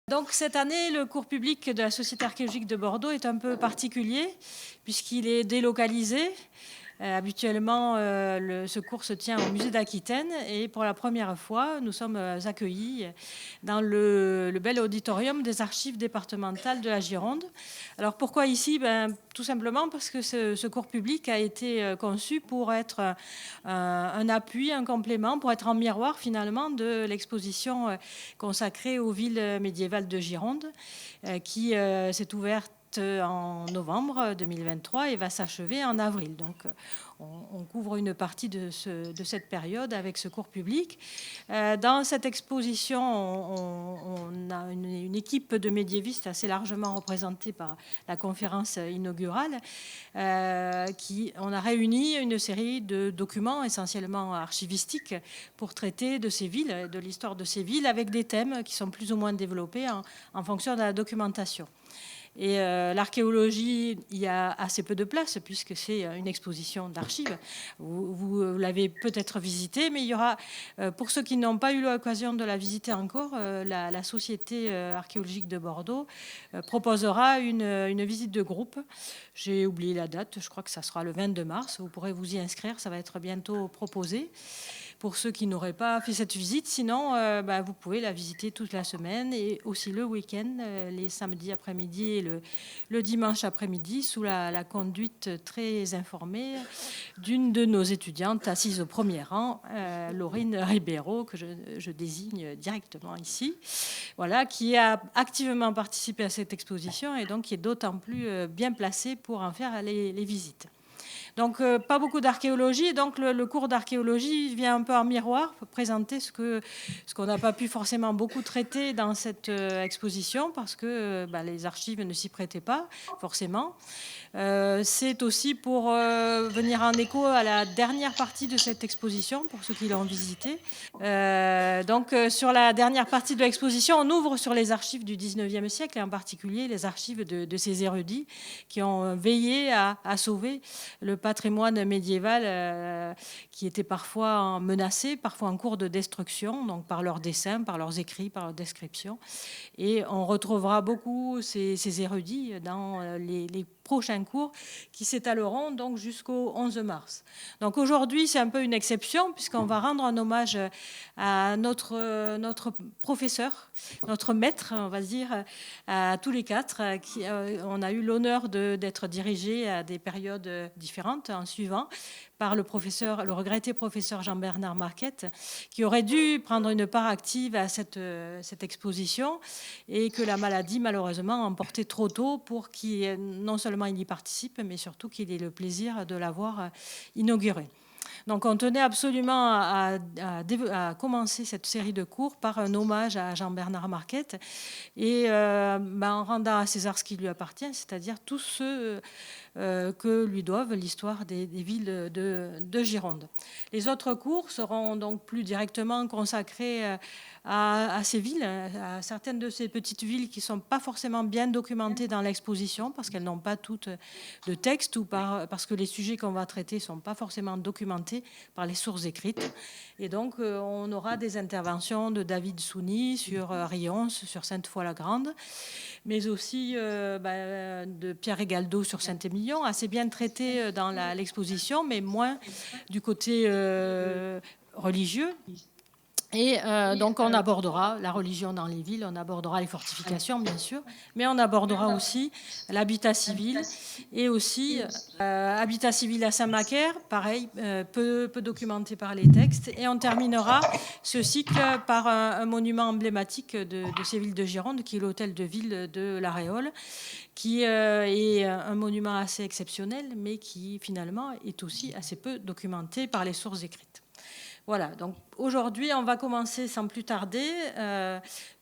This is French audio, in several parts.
Donc cette année, le cours public de la Société archéologique de Bordeaux est un peu particulier puisqu'il est délocalisé. Habituellement, ce cours se tient au musée d'Aquitaine et pour la première fois, nous sommes accueillis dans le bel auditorium des archives départementales de la Gironde. Alors pourquoi ici? Tout simplement parce que ce cours public a été conçu pour être un appui, un complément, pour être en miroir finalement de l'exposition consacrée aux villes médiévales de Gironde qui s'est ouverte en novembre 2023 et va s'achever en avril. Donc, on couvre une partie de cette période avec ce cours public. Dans cette exposition, on a une équipe de médiévistes assez largement représentée par la conférence inaugurale. On a réuni une série de documents essentiellement archivistiques pour traiter de ces villes, de l'histoire de ces villes, avec des thèmes qui sont plus ou moins développés en fonction de la documentation. Et l'archéologie, il y a assez peu de place puisque c'est une exposition d'archives. Vous l'avez peut-être visitée, mais il y aura, pour ceux qui n'ont pas eu l'occasion de la visiter encore, la Société archéologique de Bordeaux proposera une visite de groupe. J'ai oublié la date, je crois que ça sera le 22 mars. Vous pourrez vous y inscrire, ça va être bientôt proposé pour ceux qui n'auraient pas fait cette visite. Sinon, vous pouvez la visiter toute la semaine et aussi le week-end, les samedis après-midi et le dimanche après-midi, sous la conduite très informée d'une de nos étudiantes assises au premier rang, Laurine Ribeiro, que je désigne directement ici, voilà, qui a activement participé à cette exposition et donc qui est d'autant plus bien placée pour en faire les visites. Donc, pas beaucoup d'archéologie. Donc, le cours d'archéologie vient un peu en miroir pour présenter ce qu'on n'a pas pu forcément beaucoup traiter dans cette exposition parce que les archives ne s'y prêtaient pas forcément. C'est aussi pour venir en écho à la dernière partie de cette exposition, pour ceux qui l'ont visitée. Sur la dernière partie de l'exposition, on ouvre sur les archives du 19e siècle, et en particulier les archives de ces érudits qui ont veillé à sauver le patrimoine médiéval qui était parfois menacé, parfois en cours de destruction, donc par leurs dessins, par leurs écrits, par leurs descriptions. Et on retrouvera beaucoup ces érudits dans les prochains cours qui s'étaleront donc jusqu'au 11 mars. Donc aujourd'hui, c'est un peu une exception puisqu'on va rendre un hommage à notre professeur, notre maître, on va dire, à tous les quatre. On a eu l'honneur d'être dirigés à des périodes différentes en suivant par le regretté professeur Jean-Bernard Marquette, qui aurait dû prendre une part active à cette exposition et que la maladie, malheureusement, a emporté trop tôt pour qu'il, non seulement il y participe, mais surtout qu'il ait le plaisir de l'avoir inauguré. Donc on tenait absolument à commencer cette série de cours par un hommage à Jean-Bernard Marquette et en rendant à César ce qui lui appartient, c'est-à-dire tous ceux que lui doivent l'histoire des villes de Gironde. Les autres cours seront donc plus directement consacrés à ces villes, à certaines de ces petites villes qui ne sont pas forcément bien documentées dans l'exposition parce qu'elles n'ont pas toutes de texte ou parce que les sujets qu'on va traiter ne sont pas forcément documentés par les sources écrites. Et donc, on aura des interventions de David Souny sur Rions, sur Sainte-Foy-la-Grande, mais aussi de Pierre Egaldo sur Saint-Émilion, assez bien traité dans l'exposition, mais moins du côté religieux. Et donc on abordera la religion dans les villes, on abordera les fortifications bien sûr, mais on abordera aussi l'habitat civil et aussi habitat civil à Saint-Macaire, pareil, peu documenté par les textes. Et on terminera ce cycle par un monument emblématique de ces villes de Gironde, qui est l'hôtel de ville de La Réole, qui est un monument assez exceptionnel, mais qui finalement est aussi assez peu documenté par les sources écrites. Voilà, donc aujourd'hui, on va commencer sans plus tarder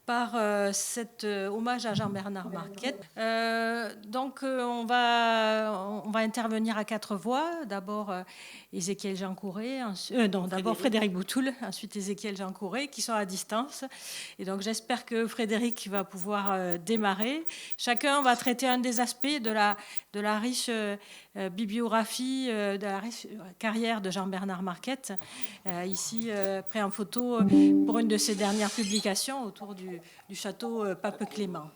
par cet hommage à Jean-Bernard Marquette. On va intervenir à quatre voix. D'abord Ézéchiel Jeancouré, d'abord Frédéric Boutoul, ensuite Ézéchiel Jeancouré, qui sont à distance. Et donc j'espère que Frédéric va pouvoir démarrer. Chacun va traiter un des aspects de la riche bibliographie, de la riche carrière de Jean-Bernard Marquette, ici pris en photo pour une de ses dernières publications autour du du château Pape Clément.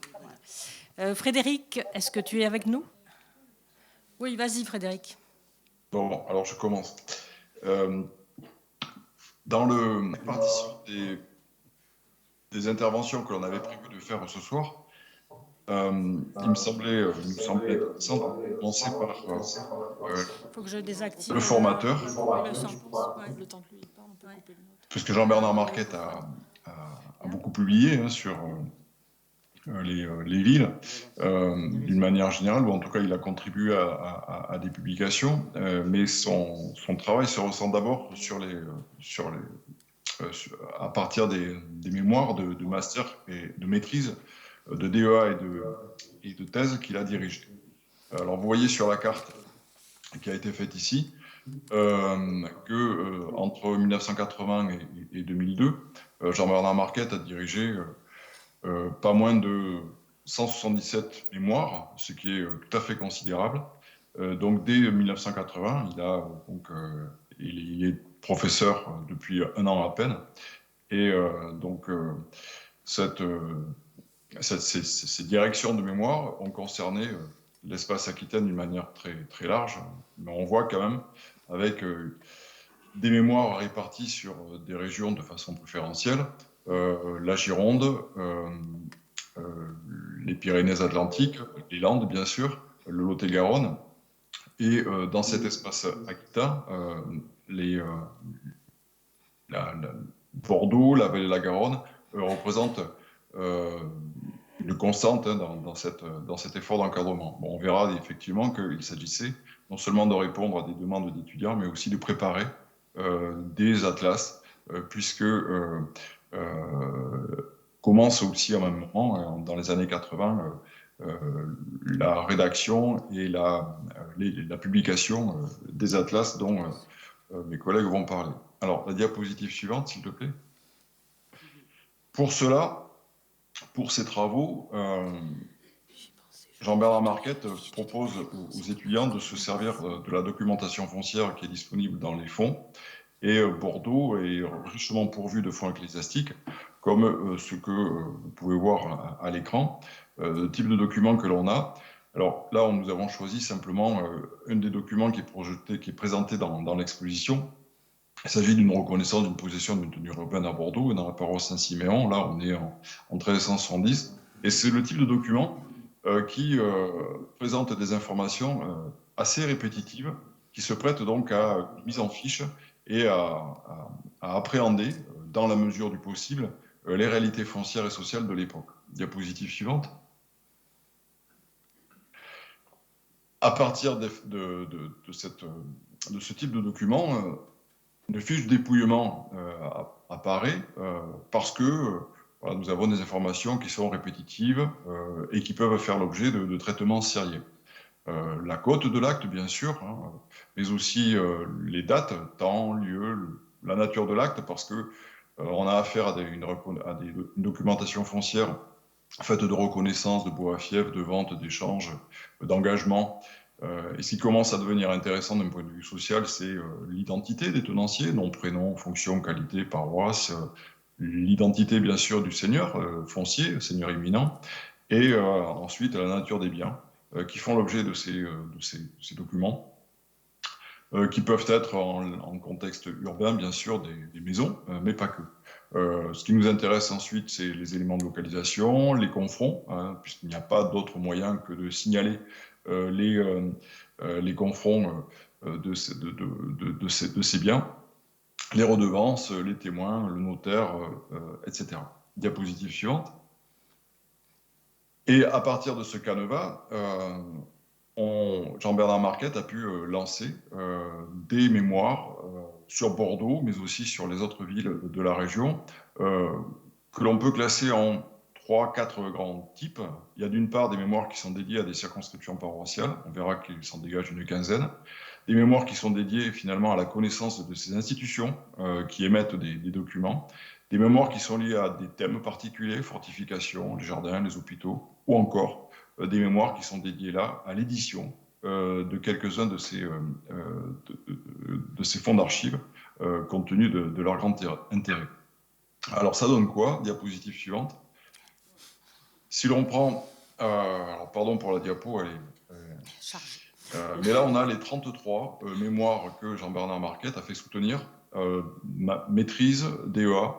Voilà. Frédéric, est-ce que tu es avec nous? Oui, vas-y Frédéric. Bon, alors je commence. Dans le partie des interventions que l'on avait prévu de faire ce soir, il nous semblait intéressant de commencer par Faut que je désactive le formateur, le son. Ouais. Le temps que lui parle, on peut couper le nôtre. puisque Jean-Bernard Marquette a beaucoup publié sur les villes, d'une manière générale, ou en tout cas il a contribué à des publications, mais son travail se ressent d'abord à partir des mémoires de master et de maîtrise, de DEA et de thèse qu'il a dirigées. Alors vous voyez sur la carte qui a été faite ici, que entre 1980 et 2002, Jean-Bernard Marquette a dirigé pas moins de 177 mémoires, ce qui est tout à fait considérable. Donc dès 1980, il est professeur depuis un an à peine, et ces directions de mémoire ont concerné l'espace aquitaine d'une manière très, très large, mais on voit quand même avec des mémoires réparties sur des régions de façon préférentielle, la Gironde, les Pyrénées-Atlantiques, les Landes bien sûr, le Lot-et-Garonne, et dans cet espace aquitain, Bordeaux, la Vallée de la Garonne représentent une constante dans cet effort d'encadrement. Bon, on verra effectivement qu'il s'agissait non seulement de répondre à des demandes d'étudiants, mais aussi de préparer des atlas, puisque commence aussi à un même moment, dans les années 80, la rédaction et la publication des atlas dont mes collègues vont parler. Alors, la diapositive suivante, s'il te plaît. Pour cela, pour ces travaux, Jean-Bernard Marquette propose aux étudiants de se servir de la documentation foncière qui est disponible dans les fonds, et Bordeaux est richement pourvu de fonds ecclésiastiques, comme ce que vous pouvez voir à l'écran, le type de document que l'on a. Alors là, nous avons choisi simplement un des documents qui est présenté dans l'exposition. Il s'agit d'une reconnaissance d'une possession d'une tenue urbaine à Bordeaux, dans la paroisse Saint-Siméon. Là, on est en 1370. Et c'est le type de document qui présente des informations assez répétitives, qui se prêtent donc à une mise en fiche et à appréhender, dans la mesure du possible, les réalités foncières et sociales de l'époque. Diapositive suivante. À partir de ce type de document, une fiche de dépouillement apparaît parce que voilà, nous avons des informations qui sont répétitives et qui peuvent faire l'objet de traitements sérieux. La cote de l'acte, bien sûr, mais aussi les dates, temps, lieu, la nature de l'acte, parce que on a affaire à une documentation foncière faite de reconnaissance, de baux à fief, de vente, d'échange, d'engagement. Et ce qui commence à devenir intéressant d'un point de vue social, c'est l'identité des tenanciers, nom, prénom, fonction, qualité, paroisse, l'identité bien sûr du seigneur foncier, seigneur imminent, et ensuite la nature des biens qui font l'objet de ces documents, qui peuvent être en contexte urbain bien sûr des maisons, mais pas que. Ce qui nous intéresse ensuite, c'est les éléments de localisation, les confronts, puisqu'il n'y a pas d'autre moyen que de signaler les confronts de ces biens, les redevances, les témoins, le notaire, etc. Diapositive suivante. Et à partir de ce canevas, Jean-Bernard Marquette a pu lancer des mémoires sur Bordeaux, mais aussi sur les autres villes de la région, que l'on peut classer en 3-4 grands types. Il y a d'une part des mémoires qui sont dédiées à des circonscriptions paroissiales, on verra qu'il s'en dégage une quinzaine, des mémoires qui sont dédiées finalement à la connaissance de ces institutions qui émettent des documents, des mémoires qui sont liées à des thèmes particuliers, fortifications, les jardins, les hôpitaux, ou encore des mémoires qui sont dédiées là à l'édition de quelques-uns de ces fonds d'archives compte tenu de leur grand intérêt. Alors ça donne quoi? Diapositive suivante. Si l'on prend, alors pardon pour la diapo, mais là on a les 33 mémoires que Jean-Bernard Marquette a fait soutenir, maîtrise DEA,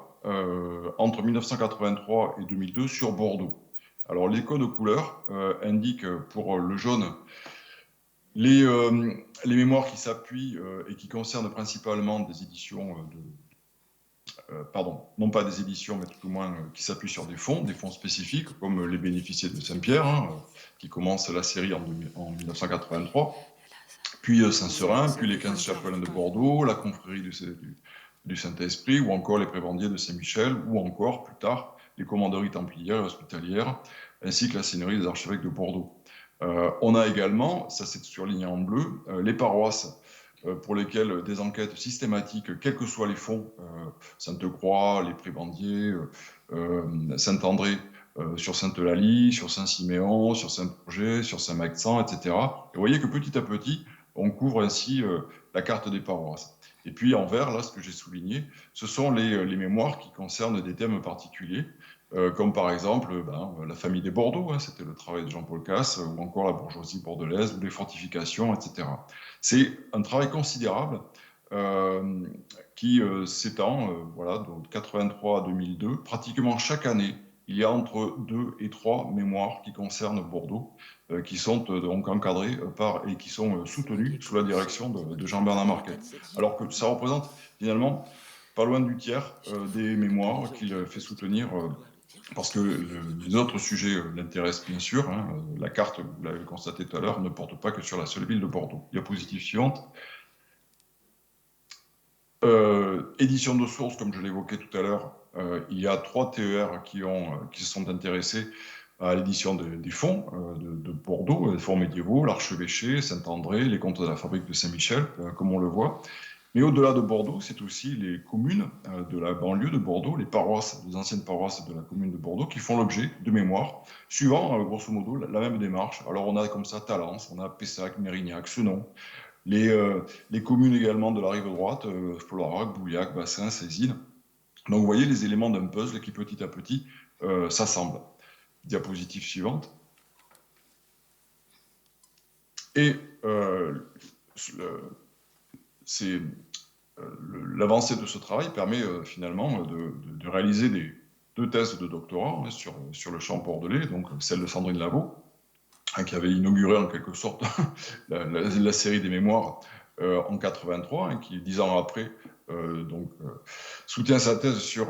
entre 1983 et 2002 sur Bordeaux. Alors les codes couleurs indiquent pour le jaune les mémoires qui s'appuient et qui concernent principalement des éditions pardon, non pas des éditions, mais tout au moins qui s'appuient sur des fonds spécifiques, comme les bénéficiaires de Saint-Pierre, qui commence la série en 1983, puis Saint-Seurin, puis les 15 chapelains de Bordeaux, la confrérie du Saint-Esprit, ou encore les prébendiers de Saint-Michel, ou encore, plus tard, les commanderies templières et hospitalières, ainsi que la seigneurie des archevêques de Bordeaux. On a également, ça c'est surligné en bleu, les paroisses pour lesquelles des enquêtes systématiques, quels que soient les fonds, Sainte-Croix, les prébendiers, Saint-André, sur Sainte-Eulalie, sur Saint-Siméon, sur Saint-Projet, sur Saint-Maxent, etc. Et vous voyez que petit à petit, on couvre ainsi la carte des paroisses. Et puis en vert, là, ce que j'ai souligné, ce sont les mémoires qui concernent des thèmes particuliers, comme par exemple la famille des Bordeaux, c'était le travail de Jean-Paul Casse, ou encore la bourgeoisie bordelaise, ou les fortifications, etc. C'est un travail considérable qui s'étend voilà, de 83 à 2002. Pratiquement chaque année, il y a entre 2 et 3 mémoires qui concernent Bordeaux, qui sont donc encadrées par et qui sont soutenues sous la direction de Jean-Bernard Marquette. Alors que ça représente finalement pas loin du tiers des mémoires qu'il fait soutenir, parce que les autres sujets l'intéressent bien sûr. La carte, vous l'avez constaté tout à l'heure, ne porte pas que sur la seule ville de Bordeaux. Diapositive suivante. Édition de sources, comme je l'évoquais tout à l'heure, il y a 3 TER qui se sont intéressés à l'édition des fonds de Bordeaux, les fonds médiévaux, l'archevêché, Saint-André, les comptes de la fabrique de Saint-Michel, comme on le voit. Mais au-delà de Bordeaux, c'est aussi les communes de la banlieue de Bordeaux, les paroisses, les anciennes paroisses de la commune de Bordeaux, qui font l'objet de mémoires, suivant, grosso modo, la même démarche. Alors on a comme ça Talence, on a Pessac, Mérignac, Senon, les communes également de la rive droite, Florac, Bouillac, Bassin, Cézine. Donc vous voyez les éléments d'un puzzle qui petit à petit s'assemblent. Diapositive suivante. Et l'avancée de ce travail permet finalement de réaliser 2 thèses de doctorat sur le champ bordelais, donc celle de Sandrine Lavaux, qui avait inauguré en quelque sorte la série des mémoires en 83, qui 10 ans après soutient sa thèse sur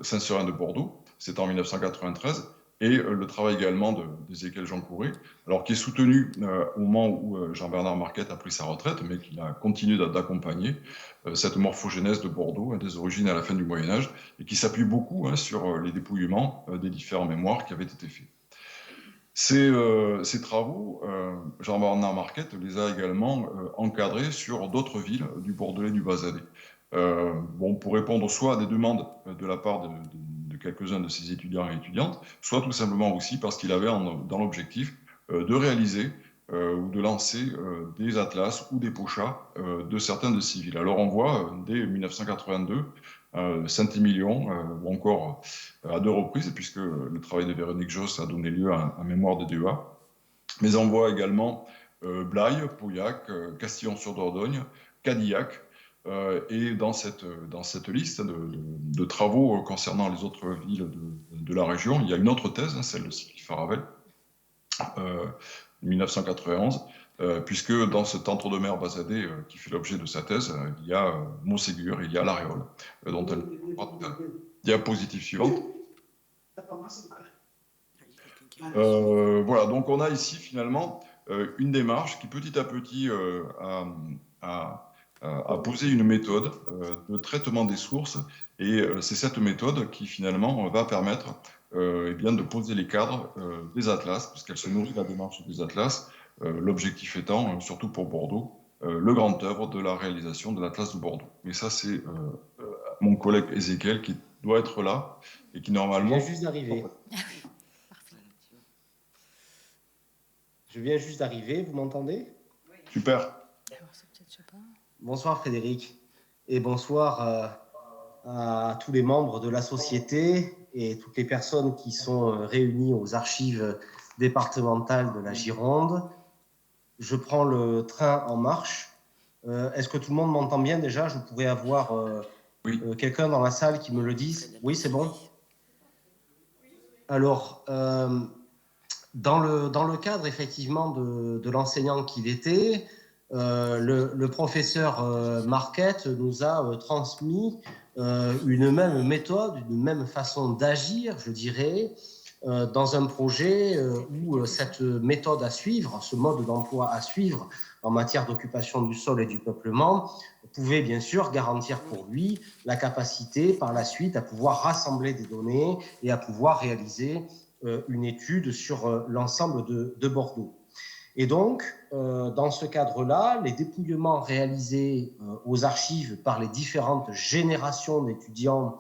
Saint-Seurin de Bordeaux, c'est en 1993, et le travail également d'Ézéchiel Jean Couret, alors qui est soutenu au moment où Jean-Bernard Marquette a pris sa retraite, mais qui a continué d'accompagner cette morphogénèse de Bordeaux, des origines à la fin du Moyen-Âge, et qui s'appuie beaucoup sur les dépouillements des différents mémoires qui avaient été faits. Ces travaux, Jean-Bernard Marquette les a également encadrés sur d'autres villes du Bordelais du Bas-Alais. Pour répondre soit à des demandes de la part de quelques-uns de ses étudiants et étudiantes, soit tout simplement aussi parce qu'il avait dans l'objectif de réaliser ou de lancer des atlas ou des pochas de certains de ces villes. Alors on voit dès 1982 Saint-Émilion, ou encore à 2 reprises, puisque le travail de Véronique Josse a donné lieu à un mémoire de DEA. Mais on voit également Blaye, Pauillac, Castillon-sur-Dordogne, Cadillac, et dans cette liste de travaux concernant les autres villes de la région, il y a une autre thèse, celle de Sylvie Faravel, 1991, puisque dans cet entre-deux-mer basadé qui fait l'objet de sa thèse, il y a Montségur, il y a l'Aréole, dont elle parle. Diapositive suivante. Voilà, donc on a ici finalement une démarche qui petit à petit a posé une méthode de traitement des sources, et c'est cette méthode qui finalement va permettre de poser les cadres des atlas, puisqu'elle se nourrit de la démarche des atlas, l'objectif étant, surtout pour Bordeaux, le grand œuvre de la réalisation de l'Atlas de Bordeaux. Et ça, c'est mon collègue Ézéchiel qui doit être là et qui normalement... Je viens juste d'arriver. Je viens juste d'arriver, vous m'entendez? Super. Bonsoir Frédéric, et bonsoir à tous les membres de la société et toutes les personnes qui sont réunies aux archives départementales de la Gironde. Je prends le train en marche. Est-ce que tout le monde m'entend bien déjà? Je pourrais avoir Oui. quelqu'un dans la salle qui me le dise. Oui, c'est bon. Alors, dans le cadre effectivement de l'enseignant qu'il était, le professeur Marquette nous a transmis une même méthode, une même façon d'agir, je dirais, dans un projet où cette méthode à suivre, ce mode d'emploi à suivre en matière d'occupation du sol et du peuplement, pouvait bien sûr garantir pour lui la capacité par la suite à pouvoir rassembler des données et à pouvoir réaliser une étude sur l'ensemble de Bordeaux. Et donc, dans ce cadre-là, les dépouillements réalisés aux archives par les différentes générations d'étudiants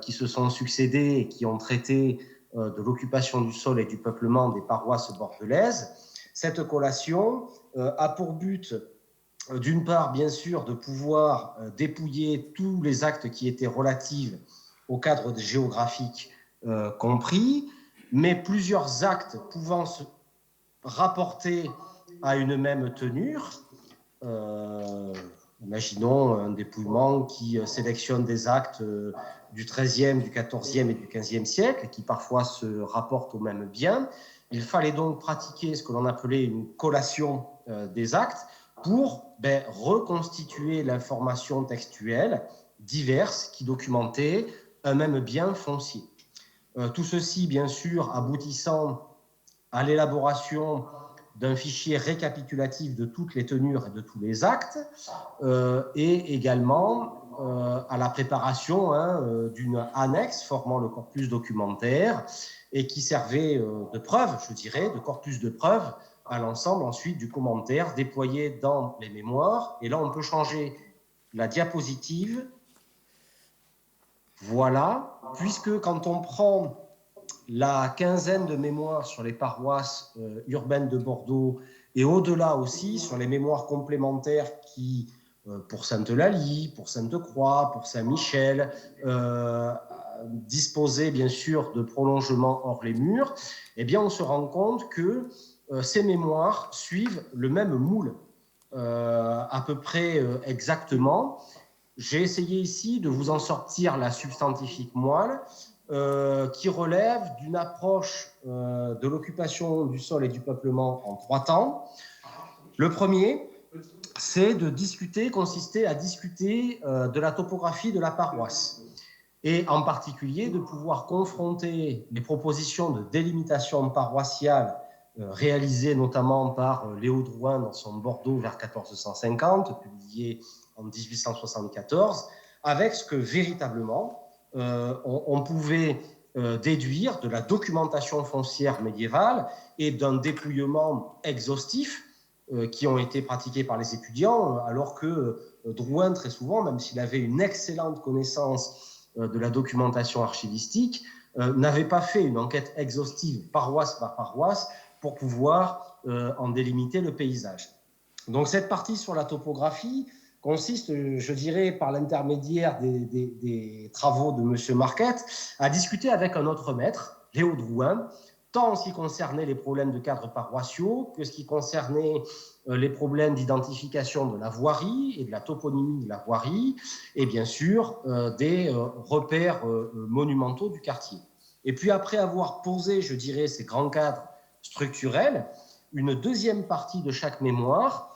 qui se sont succédés et qui ont traité de l'occupation du sol et du peuplement des paroisses bordelaises, cette collation a pour but, d'une part, bien sûr, de pouvoir dépouiller tous les actes qui étaient relatifs au cadre géographique compris, mais plusieurs actes pouvant se rapporter à une même tenure. Imaginons un dépouillement qui sélectionne des actes du XIIIe, du XIVe et du XVe siècle, qui parfois se rapportent au même bien. Il fallait donc pratiquer ce que l'on appelait une collation des actes pour reconstituer l'information textuelle diverse qui documentait un même bien foncier. Tout ceci, bien sûr, aboutissant à l'élaboration d'un fichier récapitulatif de toutes les tenures et de tous les actes, et également à la préparation d'une annexe formant le corpus documentaire et qui servait de preuve, je dirais, de corpus de preuve à l'ensemble ensuite du commentaire déployé dans les mémoires. Et là, on peut changer la diapositive. Voilà, puisque quand on prend la quinzaine de mémoires sur les paroisses urbaines de Bordeaux et au-delà aussi sur les mémoires complémentaires qui, pour Sainte-Eulalie, pour Sainte-Croix, pour Saint-Michel, disposaient bien sûr de prolongements hors les murs, eh bien on se rend compte que ces mémoires suivent le même moule, à peu près exactement. J'ai essayé ici de vous en sortir la substantifique moelle, qui relève d'une approche de l'occupation du sol et du peuplement en 3 temps. Le premier, c'est consister à discuter de la topographie de la paroisse, et en particulier de pouvoir confronter les propositions de délimitation paroissiale réalisées notamment par Léo Drouin dans son Bordeaux vers 1450, publié en 1874, avec ce que véritablement on pouvait déduire de la documentation foncière médiévale et d'un dépouillement exhaustif qui ont été pratiqués par les étudiants, alors que Drouin, très souvent, même s'il avait une excellente connaissance de la documentation archivistique, n'avait pas fait une enquête exhaustive paroisse par paroisse pour pouvoir en délimiter le paysage. Donc cette partie sur la topographie consiste, je dirais, par l'intermédiaire des travaux de M. Marquette, à discuter avec un autre maître, Léo Drouin, tant en ce qui concernait les problèmes de cadres paroissiaux que ce qui concernait les problèmes d'identification de la voirie et de la toponymie de la voirie, et bien sûr des repères monumentaux du quartier. Et puis après avoir posé, je dirais, ces grands cadres structurels, une deuxième partie de chaque mémoire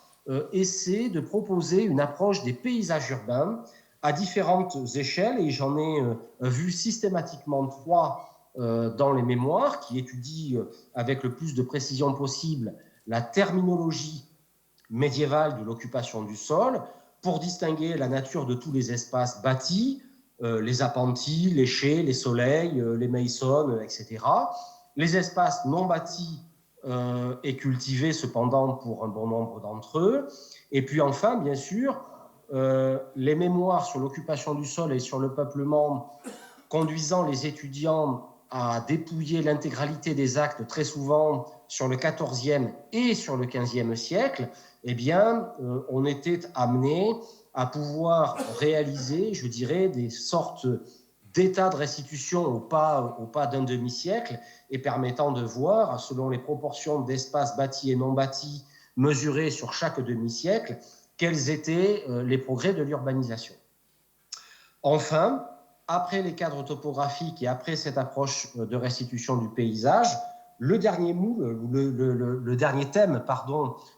essaie de proposer une approche des paysages urbains à différentes échelles, et j'en ai vu systématiquement 3 dans les mémoires qui étudient avec le plus de précision possible la terminologie médiévale de l'occupation du sol pour distinguer la nature de tous les espaces bâtis, les appentis, les chais, les soleils, les maisons, etc. Les espaces non bâtis et cultivés cependant pour un bon nombre d'entre eux. Et puis enfin, bien sûr, les mémoires sur l'occupation du sol et sur le peuplement conduisant les étudiants à dépouiller l'intégralité des actes, très souvent sur le XIVe et sur le XVe siècle, eh bien, on était amené à pouvoir réaliser, je dirais, des sortes d'état de restitution au pas d'un demi-siècle et permettant de voir, selon les proportions d'espaces bâtis et non bâtis mesurés sur chaque demi-siècle, quels étaient les progrès de l'urbanisation. Enfin, après les cadres topographiques et après cette approche de restitution du paysage, le dernier le dernier thème,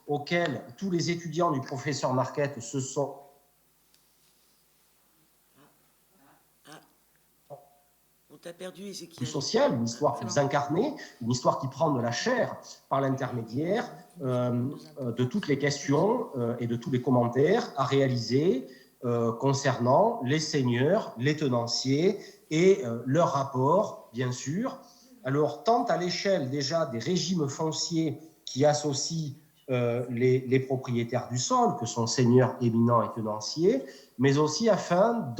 auquel tous les étudiants du professeur Marquette se sont... On t'a perdu, Ézéchiel. Plus sociale, une histoire plus incarnée, une histoire qui prend de la chair par l'intermédiaire de toutes les questions et de tous les commentaires à réaliser concernant les seigneurs, les tenanciers et leur rapport, bien sûr. Alors, tant à l'échelle déjà des régimes fonciers qui associent les propriétaires du sol, que sont seigneurs, éminents et tenanciers, mais aussi afin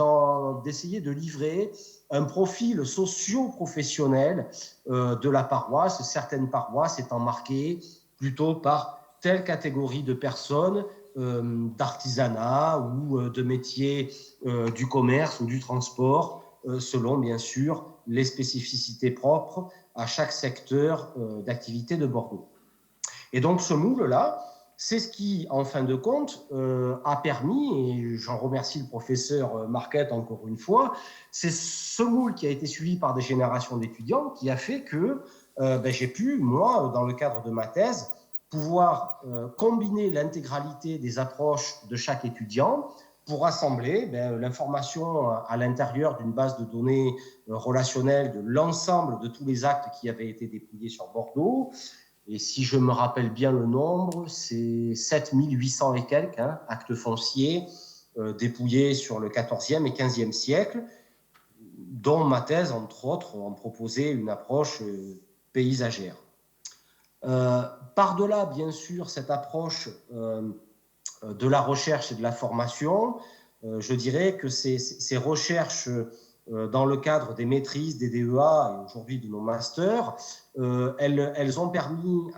d'essayer de livrer un profil socio-professionnel de la paroisse, certaines paroisses étant marquées plutôt par telle catégorie de personnes, d'artisanat ou de métiers du commerce ou du transport, selon bien sûr les spécificités propres à chaque secteur d'activité de Bordeaux. Et donc ce moule-là, c'est ce qui, en fin de compte, a permis, et j'en remercie le professeur Marquette encore une fois, c'est ce moule qui a été suivi par des générations d'étudiants qui a fait que j'ai pu, moi, dans le cadre de ma thèse, pouvoir combiner l'intégralité des approches de chaque étudiant pour rassembler l'information à l'intérieur d'une base de données relationnelle de l'ensemble de tous les actes qui avaient été dépouillés sur Bordeaux. Et si je me rappelle bien le nombre, c'est 7800 et quelques actes fonciers dépouillés sur le XIVe et XVe siècle, dont ma thèse, entre autres, en proposait une approche paysagère. Par-delà, bien sûr, cette approche de la recherche et de la formation, je dirais que ces recherches dans le cadre des maîtrises, des DEA et aujourd'hui de nos masters, elles ont permis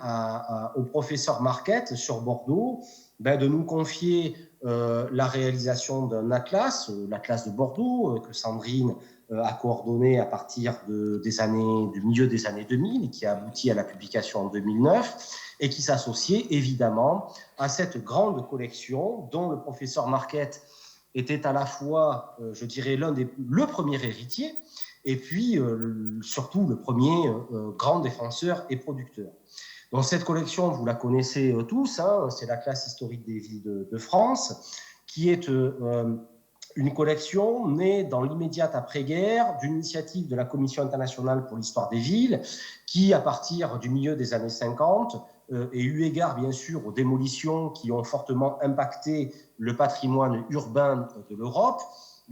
au professeur Marquette sur Bordeaux de nous confier la réalisation d'un atlas, l'atlas de Bordeaux, que Sandrine a coordonné à partir du milieu des années 2000 et qui a abouti à la publication en 2009 et qui s'associait évidemment à cette grande collection dont le professeur Marquette était à la fois, je dirais, le premier héritier et puis surtout le premier grand défenseur et producteur. Donc cette collection, vous la connaissez tous, c'est la classe historique des villes de France, qui est une collection née dans l'immédiate après-guerre d'une initiative de la Commission internationale pour l'histoire des villes, qui, à partir du milieu des années 50, et eu égard bien sûr aux démolitions qui ont fortement impacté le patrimoine urbain de l'Europe,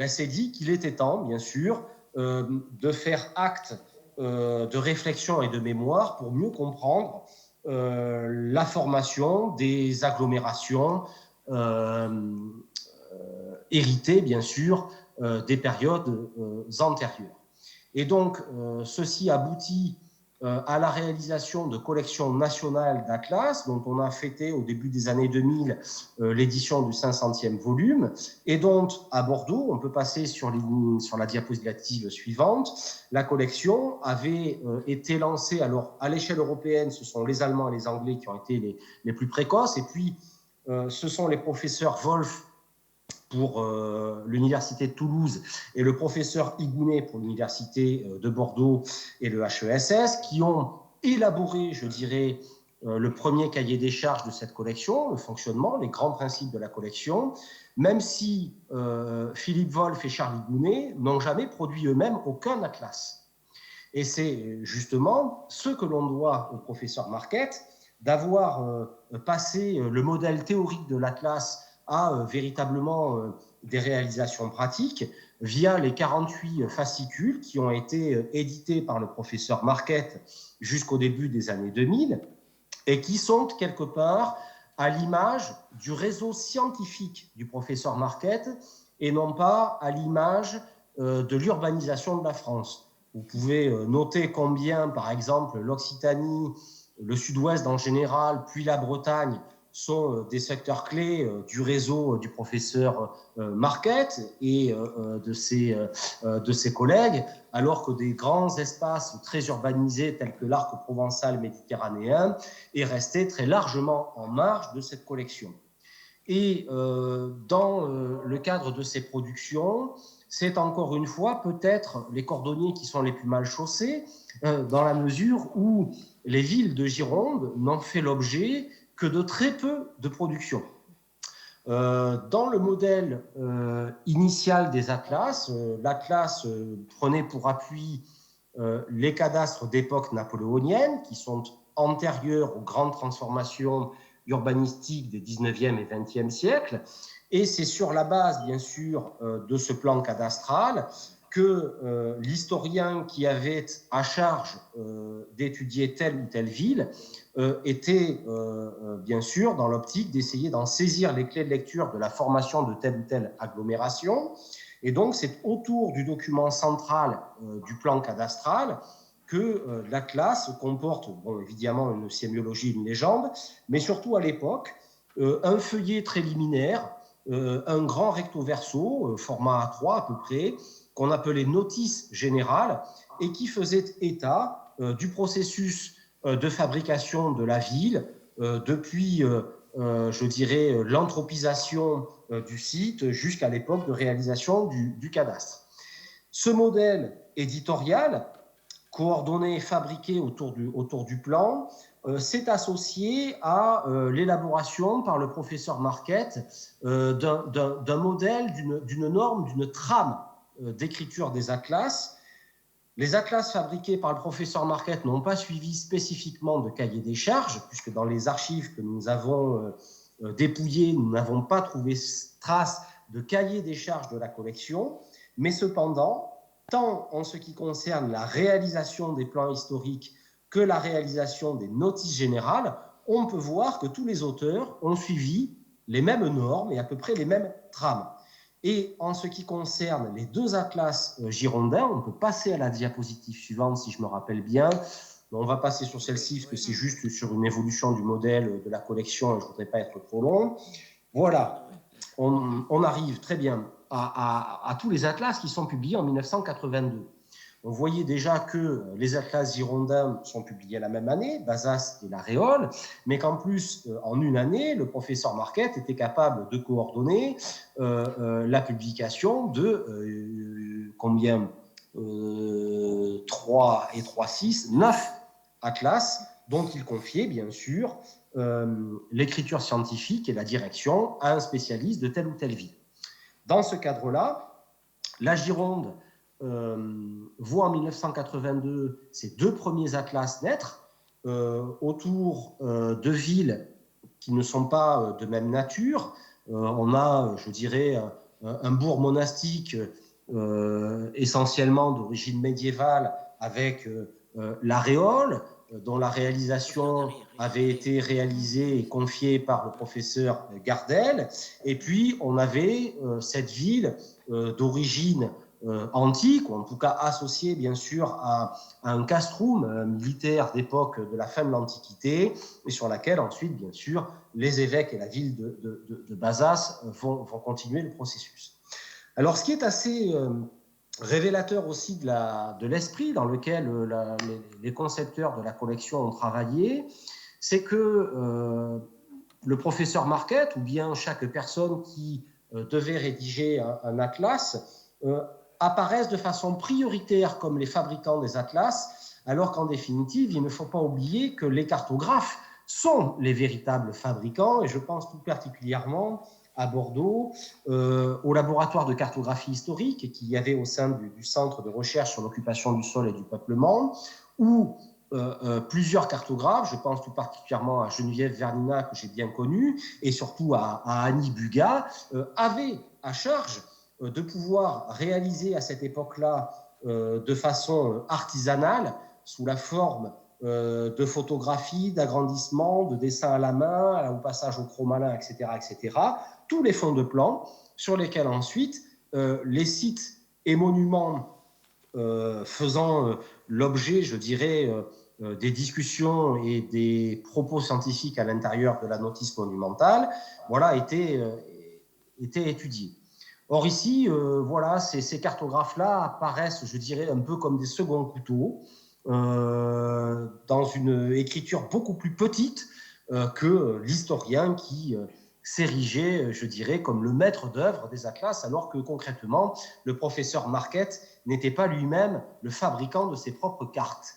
s'est dit qu'il était temps, bien sûr, de faire acte de réflexion et de mémoire pour mieux comprendre la formation des agglomérations héritées, bien sûr, des périodes antérieures. Et donc, ceci aboutit à la réalisation de collections nationales d'atlas, dont on a fêté au début des années 2000 l'édition du 500e volume, et dont, à Bordeaux, on peut passer sur la diapositive suivante, la collection avait été lancée, alors à l'échelle européenne, ce sont les Allemands et les Anglais qui ont été les plus précoces, et puis ce sont les professeurs Wolf pour l'Université de Toulouse et le professeur Higounet pour l'Université de Bordeaux et le HESS qui ont élaboré, je dirais, le premier cahier des charges de cette collection, le fonctionnement, les grands principes de la collection, même si Philippe Wolf et Charles Higounet n'ont jamais produit eux-mêmes aucun atlas. Et c'est justement ce que l'on doit au professeur Marquette, d'avoir passé le modèle théorique de l'atlas à véritablement des réalisations pratiques via les 48 fascicules qui ont été édités par le professeur Marquette jusqu'au début des années 2000 et qui sont quelque part à l'image du réseau scientifique du professeur Marquette et non pas à l'image de l'urbanisation de la France. Vous pouvez noter combien, par exemple, l'Occitanie, le Sud-Ouest en général, puis la Bretagne, sont des secteurs clés du réseau du professeur Marquette et de ses collègues, alors que des grands espaces très urbanisés tels que l'arc provençal méditerranéen est resté très largement en marge de cette collection. Et dans le cadre de ces productions, c'est encore une fois peut-être les cordonniers qui sont les plus mal chaussés, dans la mesure où les villes de Gironde n'ont fait l'objet que de très peu de productions. Dans le modèle initial des atlas, l'atlas prenait pour appui les cadastres d'époque napoléonienne, qui sont antérieurs aux grandes transformations urbanistiques des 19e et 20e siècles. Et c'est sur la base, bien sûr, de ce plan cadastral que l'historien qui avait à charge d'étudier telle ou telle ville était, bien sûr, dans l'optique d'essayer d'en saisir les clés de lecture de la formation de telle ou telle agglomération. Et donc, c'est autour du document central du plan cadastral que l'atlas comporte, bon, évidemment, une sémiologie, une légende, mais surtout à l'époque, un feuillet très liminaire, un grand recto verso, format A3 à peu près, qu'on appelait notice générale, et qui faisait état du processus de fabrication de la ville, depuis, je dirais, l'anthropisation du site jusqu'à l'époque de réalisation du cadastre. Ce modèle éditorial, coordonné, fabriqué autour du plan, s'est associé à l'élaboration par le professeur Marquette d'un modèle, d'une norme, d'une trame d'écriture des atlas. Les atlas fabriqués par le professeur Marquette n'ont pas suivi spécifiquement de cahier des charges, puisque dans les archives que nous avons dépouillées, nous n'avons pas trouvé trace de cahier des charges de la collection, mais cependant, tant en ce qui concerne la réalisation des plans historiques que la réalisation des notices générales, on peut voir que tous les auteurs ont suivi les mêmes normes et à peu près les mêmes trames. Et en ce qui concerne les deux atlas girondins, on peut passer à la diapositive suivante si je me rappelle bien. On va passer sur celle-ci parce que c'est juste sur une évolution du modèle de la collection et je ne voudrais pas être trop long. Voilà, on arrive très bien à tous les atlas qui sont publiés en 1982. On voyait déjà que les atlas girondins sont publiés la même année, Bazas et La Réole, mais qu'en plus, en une année, le professeur Marquette était capable de coordonner la publication de combien 3 et 3, 6, 9 atlas, dont il confiait, bien sûr, l'écriture scientifique et la direction à un spécialiste de telle ou telle ville. Dans ce cadre-là, la Gironde voit en 1982 ces deux premiers atlas naître autour de villes qui ne sont pas de même nature. On a, je dirais, un bourg monastique essentiellement d'origine médiévale avec La Réole, dont la réalisation avait été réalisée et confiée par le professeur Gardel. Et puis, on avait cette ville d'origine antique, ou en tout cas associée bien sûr à un castrum militaire d'époque de la fin de l'Antiquité, et sur laquelle ensuite, bien sûr, les évêques et la ville de Bazas vont continuer le processus. Alors, ce qui est assez révélateur aussi de l'esprit dans lequel les concepteurs de la collection ont travaillé, c'est que le professeur Marquette, ou bien chaque personne qui devait rédiger un atlas, apparaissent de façon prioritaire comme les fabricants des atlas, alors qu'en définitive, il ne faut pas oublier que les cartographes sont les véritables fabricants, et je pense tout particulièrement à Bordeaux, au laboratoire de cartographie historique qu'il y avait au sein du Centre de recherche sur l'occupation du sol et du peuplement, où plusieurs cartographes, je pense tout particulièrement à Geneviève Vernina, que j'ai bien connue, et surtout à Annie Bugat, avaient à charge de pouvoir réaliser à cette époque-là de façon artisanale, sous la forme de photographies, d'agrandissements, de dessins à la main, au passage au chromalin, etc., tous les fonds de plan sur lesquels ensuite les sites et monuments faisant l'objet, je dirais, des discussions et des propos scientifiques à l'intérieur de la notice monumentale, voilà, étaient étudiés. Or ici, voilà, ces cartographes-là apparaissent, je dirais, un peu comme des seconds couteaux, dans une écriture beaucoup plus petite que l'historien qui s'érigeait, je dirais, comme le maître d'œuvre des atlas, alors que concrètement, le professeur Marquette n'était pas lui-même le fabricant de ses propres cartes.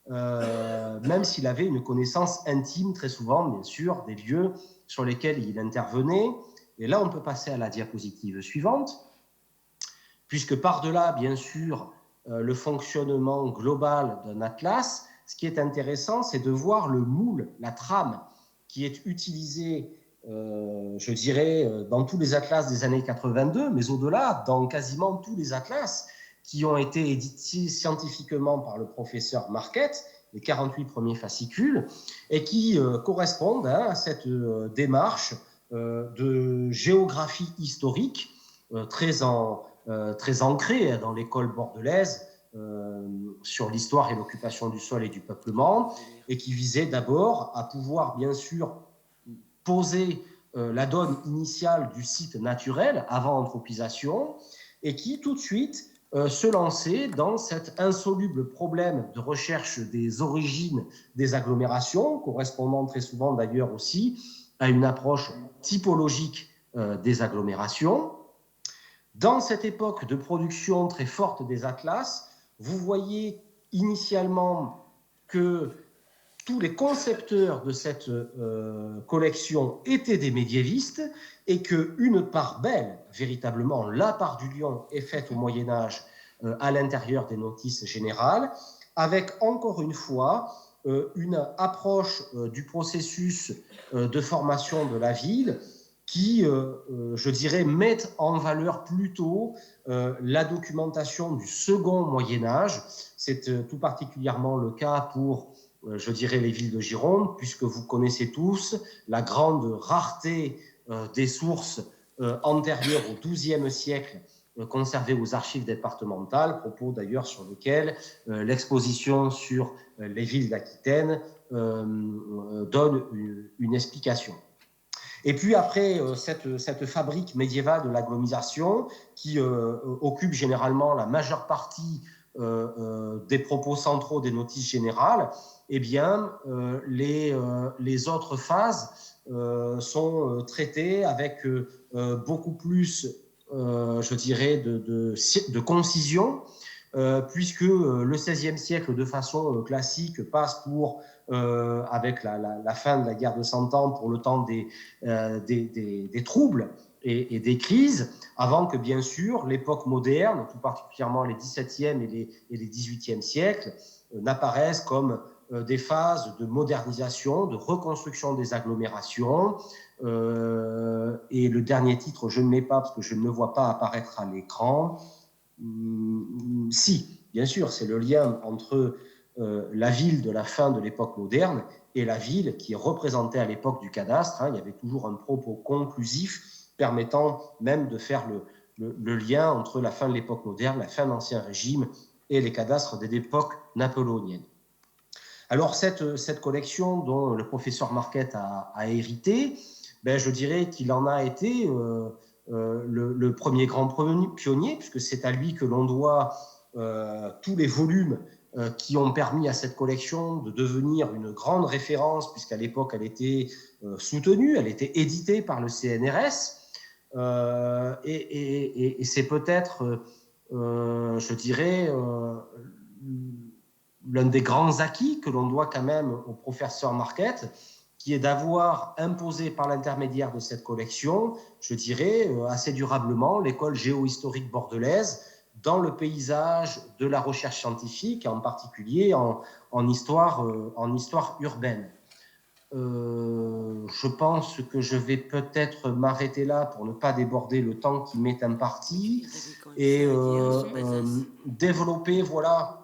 Même s'il avait une connaissance intime, très souvent, bien sûr, des lieux sur lesquels il intervenait. Et là, on peut passer à la diapositive suivante, puisque par-delà, bien sûr, le fonctionnement global d'un atlas, ce qui est intéressant, c'est de voir le moule, la trame qui est utilisée, je dirais, dans tous les atlas des années 82, mais au-delà, dans quasiment tous les atlas qui ont été édités scientifiquement par le professeur Marquette, les 48 premiers fascicules, et qui correspondent à cette démarche de géographie historique très ancrée dans l'école bordelaise sur l'histoire et l'occupation du sol et du peuplement, et qui visait d'abord à pouvoir, bien sûr, poser la donne initiale du site naturel avant anthropisation, et qui tout de suite se lançait dans cet insoluble problème de recherche des origines des agglomérations, correspondant très souvent d'ailleurs aussi à une approche typologique des agglomérations. Dans cette époque de production très forte des atlas, vous voyez initialement que tous les concepteurs de cette collection étaient des médiévistes et qu'une part belle, véritablement la part du lion, est faite au Moyen-Âge à l'intérieur des notices générales, avec encore une fois une approche du processus de formation de la ville qui, je dirais, met en valeur plutôt la documentation du second Moyen-Âge. C'est tout particulièrement le cas pour je dirais les villes de Gironde, puisque vous connaissez tous la grande rareté des sources antérieures au XIIe siècle conservées aux archives départementales, propos d'ailleurs sur lesquels l'exposition sur les villes d'Aquitaine donne une explication. Et puis après, cette fabrique médiévale de l'agglomération qui occupe généralement la majeure partie des propos centraux des notices générales, eh bien, les autres phases sont traitées avec beaucoup plus, je dirais, de concision, puisque le XVIe siècle, de façon classique, passe pour, avec la fin de la guerre de Cent Ans, pour le temps des troubles et des crises, avant que, bien sûr, l'époque moderne, tout particulièrement les XVIIe et les XVIIIe siècles, n'apparaissent comme des phases de modernisation, de reconstruction des agglomérations. Et le dernier titre, je ne l'ai pas parce que je ne le vois pas apparaître à l'écran. Si, bien sûr, c'est le lien entre la ville de la fin de l'époque moderne et la ville qui est représentée à l'époque du cadastre. Il y avait toujours un propos conclusif permettant même de faire le lien entre la fin de l'époque moderne, la fin de l'Ancien Régime et les cadastres de l'époque napoléonienne. Alors cette collection dont le professeur Marquette a hérité, ben, je dirais qu'il en a été le premier grand pionnier, puisque c'est à lui que l'on doit tous les volumes qui ont permis à cette collection de devenir une grande référence, puisqu'à l'époque elle était soutenue, elle était éditée par le CNRS, et c'est peut-être, je dirais, l'un des grands acquis que l'on doit quand même au professeur Marquette, qui est d'avoir imposé par l'intermédiaire de cette collection, je dirais, assez durablement, l'école géohistorique bordelaise dans le paysage de la recherche scientifique, en particulier en histoire urbaine. Je pense que je vais peut-être m'arrêter là pour ne pas déborder le temps qui m'est imparti et développer, voilà.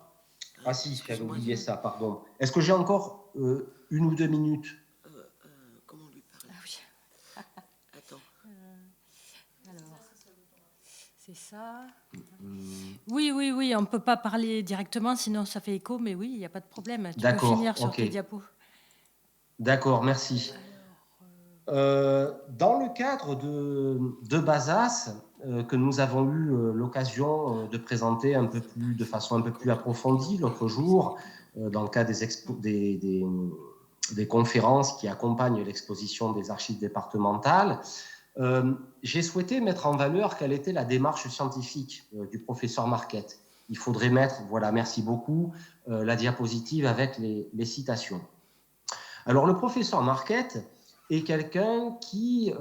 Ah si, j'avais oublié ça, pardon. Est-ce que j'ai encore 1 ou 2 minutes? Comment lui parler? Ah oui. Attends. Alors, C'est ça. Oui, on ne peut pas parler directement, sinon ça fait écho, mais oui, il n'y a pas de problème. Tu peux D'accord, finir sur ok. tes diapos. D'accord, merci. Dans le cadre de Bazas, que nous avons eu l'occasion de présenter de façon un peu plus approfondie l'autre jour, dans le cadre des conférences qui accompagnent l'exposition des archives départementales, j'ai souhaité mettre en valeur quelle était la démarche scientifique du professeur Marquette. Il faudrait mettre, voilà, merci beaucoup, la diapositive avec les citations. Alors, le professeur Marquette est quelqu'un qui,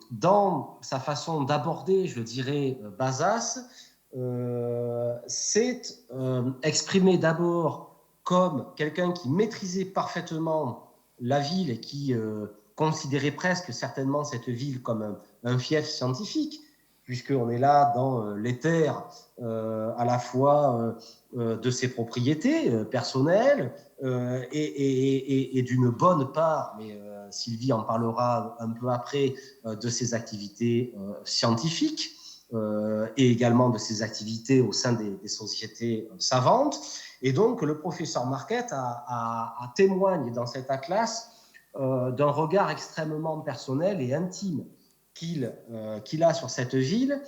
dans sa façon d'aborder, je dirais, Bazas, s'est exprimé d'abord comme quelqu'un qui maîtrisait parfaitement la ville et qui considérait presque certainement cette ville comme un fief scientifique, puisqu'on est là dans l'éther à la fois de ses propriétés personnelles et d'une bonne part, mais Sylvie en parlera un peu après, de ses activités scientifiques et également de ses activités au sein des sociétés savantes. Et donc, le professeur Marquette témoigne dans cet atlas d'un regard extrêmement personnel et intime qu'il a sur cette ville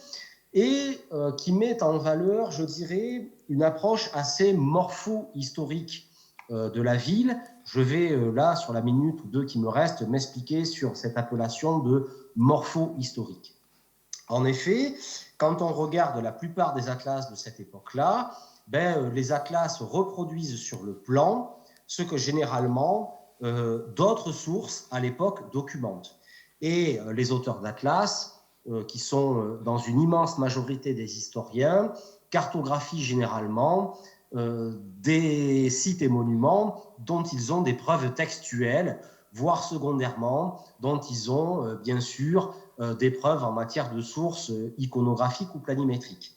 et qui met en valeur, je dirais, une approche assez morpho-historique de la ville. Je vais là, sur la minute ou deux qui me reste, m'expliquer sur cette appellation de morpho-historique. En effet, quand on regarde la plupart des atlas de cette époque-là, les atlas reproduisent sur le plan ce que généralement d'autres sources à l'époque documentent. Et les auteurs d'atlas, qui sont dans une immense majorité des historiens, cartographient généralement des sites et monuments dont ils ont des preuves textuelles, voire secondairement, dont ils ont bien sûr des preuves en matière de sources iconographiques ou planimétriques,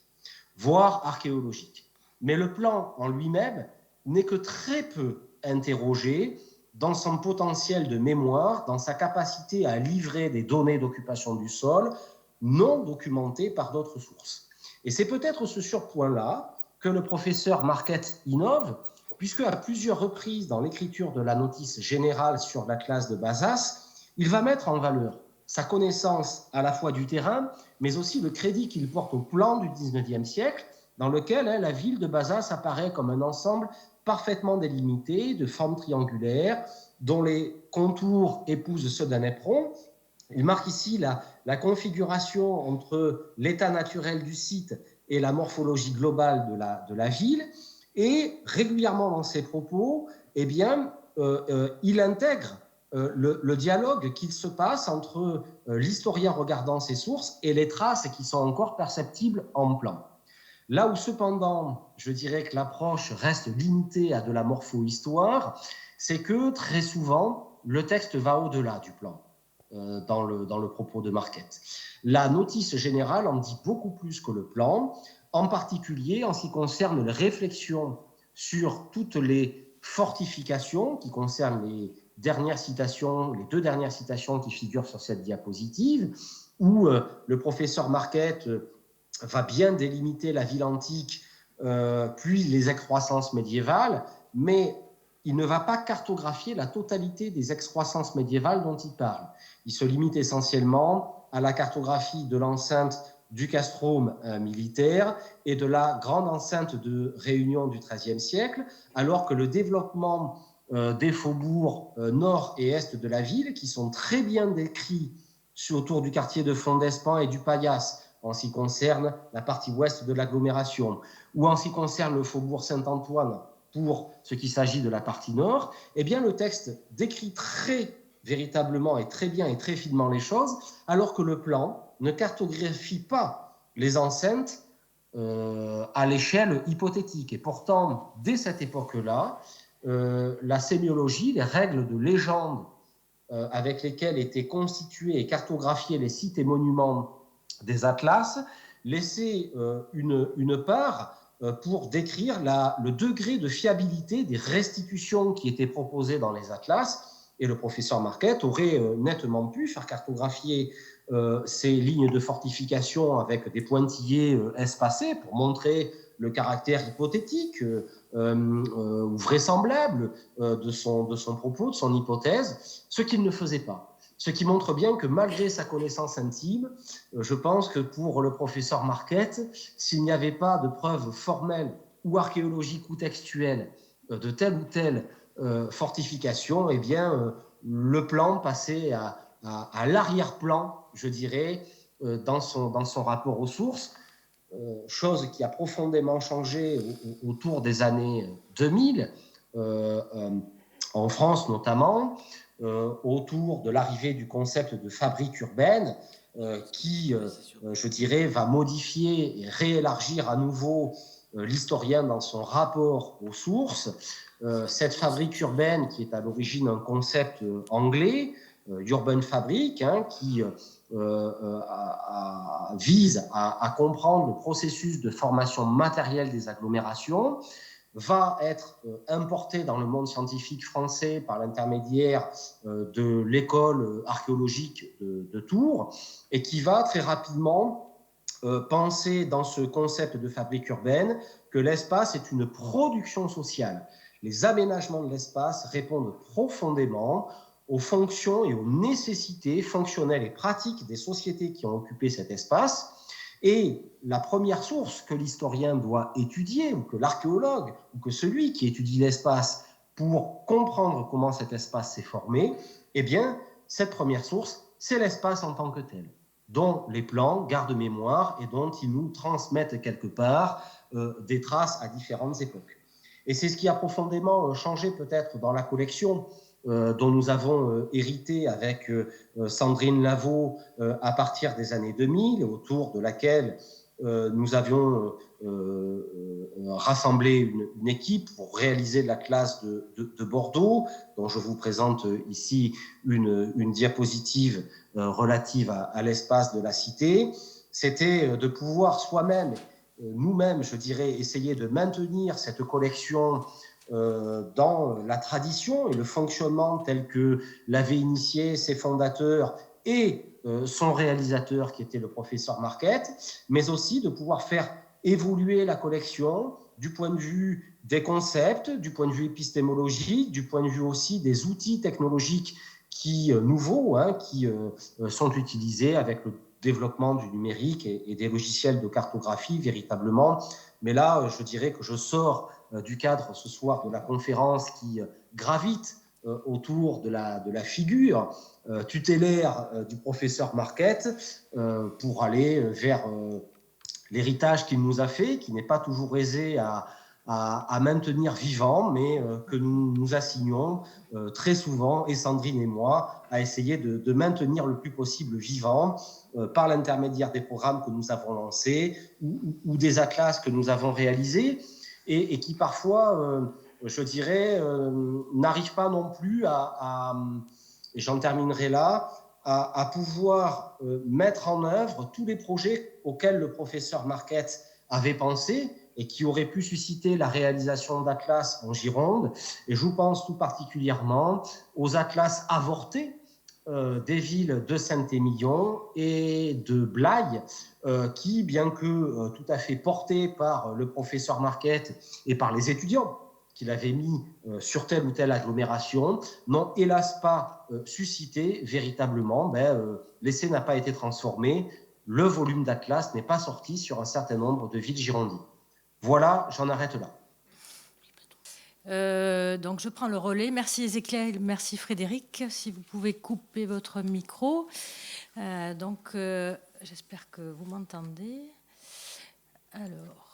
voire archéologiques. Mais le plan en lui-même n'est que très peu interrogé dans son potentiel de mémoire, dans sa capacité à livrer des données d'occupation du sol non documentées par d'autres sources. Et c'est peut-être ce point-là que le professeur Marquette innove, puisque à plusieurs reprises dans l'écriture de la notice générale sur l'atlas de Bazas, il va mettre en valeur sa connaissance à la fois du terrain, mais aussi le crédit qu'il porte au plan du XIXe siècle, dans lequel la ville de Bazas apparaît comme un ensemble parfaitement délimité, de forme triangulaire, dont les contours épousent ceux d'un éperon. Il marque ici la configuration entre l'état naturel du site et la morphologie globale de la ville. Et régulièrement dans ses propos, il intègre le dialogue qu'il se passe entre l'historien regardant ses sources et les traces qui sont encore perceptibles en plan. Là où cependant, je dirais que l'approche reste limitée à de la morpho-histoire, c'est que très souvent, le texte va au-delà du plan dans le propos de Marquette. La notice générale en dit beaucoup plus que le plan, en particulier en ce qui concerne les réflexions sur toutes les fortifications qui concernent les deux dernières citations qui figurent sur cette diapositive, où le professeur Marquette va bien délimiter la ville antique, puis les excroissances médiévales, mais il ne va pas cartographier la totalité des excroissances médiévales dont il parle. Il se limite essentiellement à la cartographie de l'enceinte du castrum militaire et de la grande enceinte de Réunion du XIIIe siècle, alors que le développement des faubourgs nord et est de la ville, qui sont très bien décrits autour du quartier de Fondespan et du Paillasse, en ce qui concerne la partie ouest de l'agglomération, ou en ce qui concerne le faubourg Saint-Antoine, pour ce qui s'agit de la partie nord, eh bien le texte décrit très véritablement et très bien et très finement les choses, alors que le plan ne cartographie pas les enceintes à l'échelle hypothétique. Et pourtant, dès cette époque-là, la sémiologie, les règles de légende avec lesquelles étaient constitués et cartographiés les sites et monuments des atlas, laissaient une part pour décrire le degré de fiabilité des restitutions qui étaient proposées dans les atlas. Et le professeur Marquette aurait nettement pu faire cartographier ces lignes de fortification avec des pointillés espacés pour montrer le caractère hypothétique ou vraisemblable de son propos, de son hypothèse, ce qu'il ne faisait pas. Ce qui montre bien que malgré sa connaissance intime, je pense que pour le professeur Marquette, s'il n'y avait pas de preuves formelles ou archéologiques ou textuelles de telle ou telle fortification, eh bien, le plan passait à l'arrière-plan, je dirais, dans son rapport aux sources, chose qui a profondément changé autour des années 2000, en France notamment, autour de l'arrivée du concept de fabrique urbaine, qui, je dirais, va modifier et réélargir à nouveau l'historien dans son rapport aux sources. Cette fabrique urbaine, qui est à l'origine un concept anglais, urban fabric, qui vise à comprendre le processus de formation matérielle des agglomérations, va être importé dans le monde scientifique français par l'intermédiaire de l'école archéologique de Tours, et qui va très rapidement penser dans ce concept de fabrique urbaine que l'espace est une production sociale. Les aménagements de l'espace répondent profondément aux fonctions et aux nécessités fonctionnelles et pratiques des sociétés qui ont occupé cet espace. Et la première source que l'historien doit étudier, ou que l'archéologue, ou que celui qui étudie l'espace pour comprendre comment cet espace s'est formé, eh bien, cette première source, c'est l'espace en tant que tel, dont les plans gardent mémoire et dont ils nous transmettent quelque part des traces à différentes époques. Et c'est ce qui a profondément changé peut-être dans la collection dont nous avons hérité avec Sandrine Lavaux à partir des années 2000, autour de laquelle nous avions rassemblé une équipe pour réaliser la classe de Bordeaux, dont je vous présente ici une diapositive relative à l'espace de la cité. C'était de pouvoir soi-même, nous-mêmes, je dirais, essayer de maintenir cette collection dans la tradition et le fonctionnement tel que l'avaient initié ses fondateurs et son réalisateur qui était le professeur Marquette, mais aussi de pouvoir faire évoluer la collection du point de vue des concepts, du point de vue épistémologique, du point de vue aussi des outils technologiques nouveaux qui sont utilisés avec le développement du numérique et des logiciels de cartographie véritablement. Mais là, je dirais que je sors du cadre ce soir de la conférence qui gravite autour de la figure tutélaire du professeur Marquette pour aller vers l'héritage qu'il nous a fait, qui n'est pas toujours aisé à maintenir vivant, mais que nous assignons très souvent, et Sandrine et moi, à essayer de maintenir le plus possible vivant par l'intermédiaire des programmes que nous avons lancés ou des atlas que nous avons réalisés et qui parfois, je dirais, n'arrivent pas non plus et j'en terminerai là, à pouvoir mettre en œuvre tous les projets auxquels le professeur Marquette avait pensé et qui auraient pu susciter la réalisation d'atlas en Gironde. Et je pense tout particulièrement aux atlas avortés des villes de Saint-Émilion et de Blaye, qui, bien que tout à fait portés par le professeur Marquette et par les étudiants qu'il avait mis sur telle ou telle agglomération, n'ont hélas pas suscité véritablement, l'essai n'a pas été transformé, le volume d'Atlas n'est pas sorti sur un certain nombre de villes girondines. Voilà, j'en arrête là. Donc je prends le relais. Merci Ézéchiel, merci Frédéric. Si vous pouvez couper votre micro. J'espère que vous m'entendez. Alors...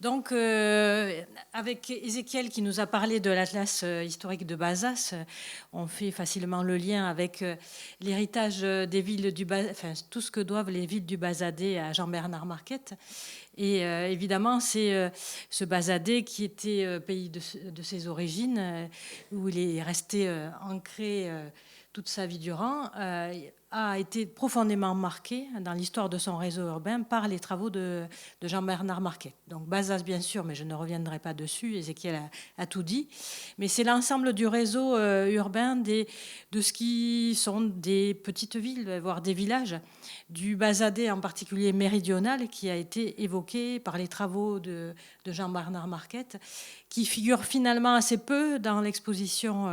Donc, avec Ézéchiel qui nous a parlé de l'Atlas historique de Bazas, on fait facilement le lien avec l'héritage des villes du tout ce que doivent les villes du Bazadais à Jean-Bernard Marquette. Et évidemment, c'est ce Bazadais qui était pays de ses origines, où il est resté ancré toute sa vie durant, a été profondément marqué dans l'histoire de son réseau urbain par les travaux de Jean-Bernard Marquet. Donc Bazas, bien sûr, mais je ne reviendrai pas dessus, Ézéchiel a tout dit. Mais c'est l'ensemble du réseau urbain de ce qui sont des petites villes, voire des villages, du Bazadais en particulier méridional, qui a été évoqué par les travaux de Jean-Bernard Marquet, qui figure finalement assez peu dans l'exposition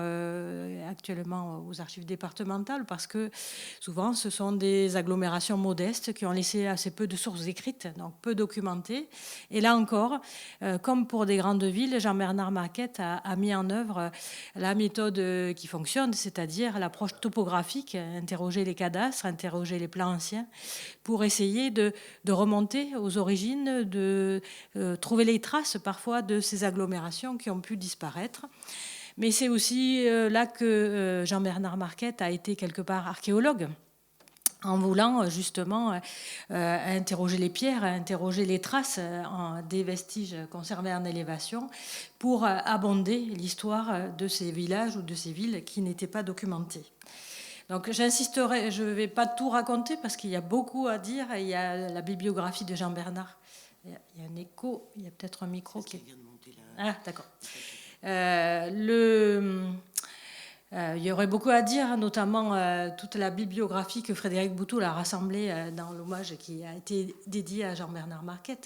actuellement aux archives départementales, parce que souvent ce sont des agglomérations modestes qui ont laissé assez peu de sources écrites, donc peu documentées. Et là encore, comme pour des grandes villes, Jean-Bernard Marquet a mis en œuvre la méthode qui fonctionne, c'est-à-dire l'approche topographique, interroger les cadastres, interroger les plans anciens, pour essayer de remonter aux origines, de trouver les traces parfois de ces agglomérations qui ont pu disparaître. Mais c'est aussi là que Jean-Bernard Marquet a été quelque part archéologue, en voulant justement interroger les pierres, interroger les traces des vestiges conservés en élévation pour abonder l'histoire de ces villages ou de ces villes qui n'étaient pas documentées. Donc j'insisterai, je ne vais pas tout raconter parce qu'il y a beaucoup à dire. Il y a la bibliographie de Jean-Bernard. Il y a un écho, il y a peut-être un micro qui vient de monter là. Ah, d'accord. Il y aurait beaucoup à dire, notamment toute la bibliographie que Frédéric Boutoul a rassemblée dans l'hommage qui a été dédié à Jean-Bernard Marquet,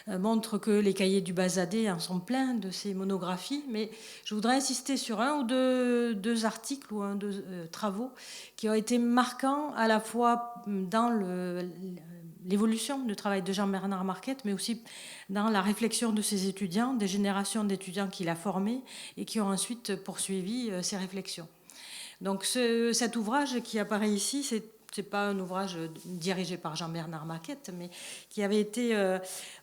montre que les cahiers du Bazadais en sont pleins de ces monographies, mais je voudrais insister sur un ou deux articles ou deux travaux qui ont été marquants à la fois dans l'évolution du travail de Jean-Bernard Marquet, mais aussi dans la réflexion de ses étudiants, des générations d'étudiants qu'il a formés et qui ont ensuite poursuivi ces réflexions. Donc cet ouvrage qui apparaît ici, c'est pas un ouvrage dirigé par Jean-Bernard Marquet, mais qui avait été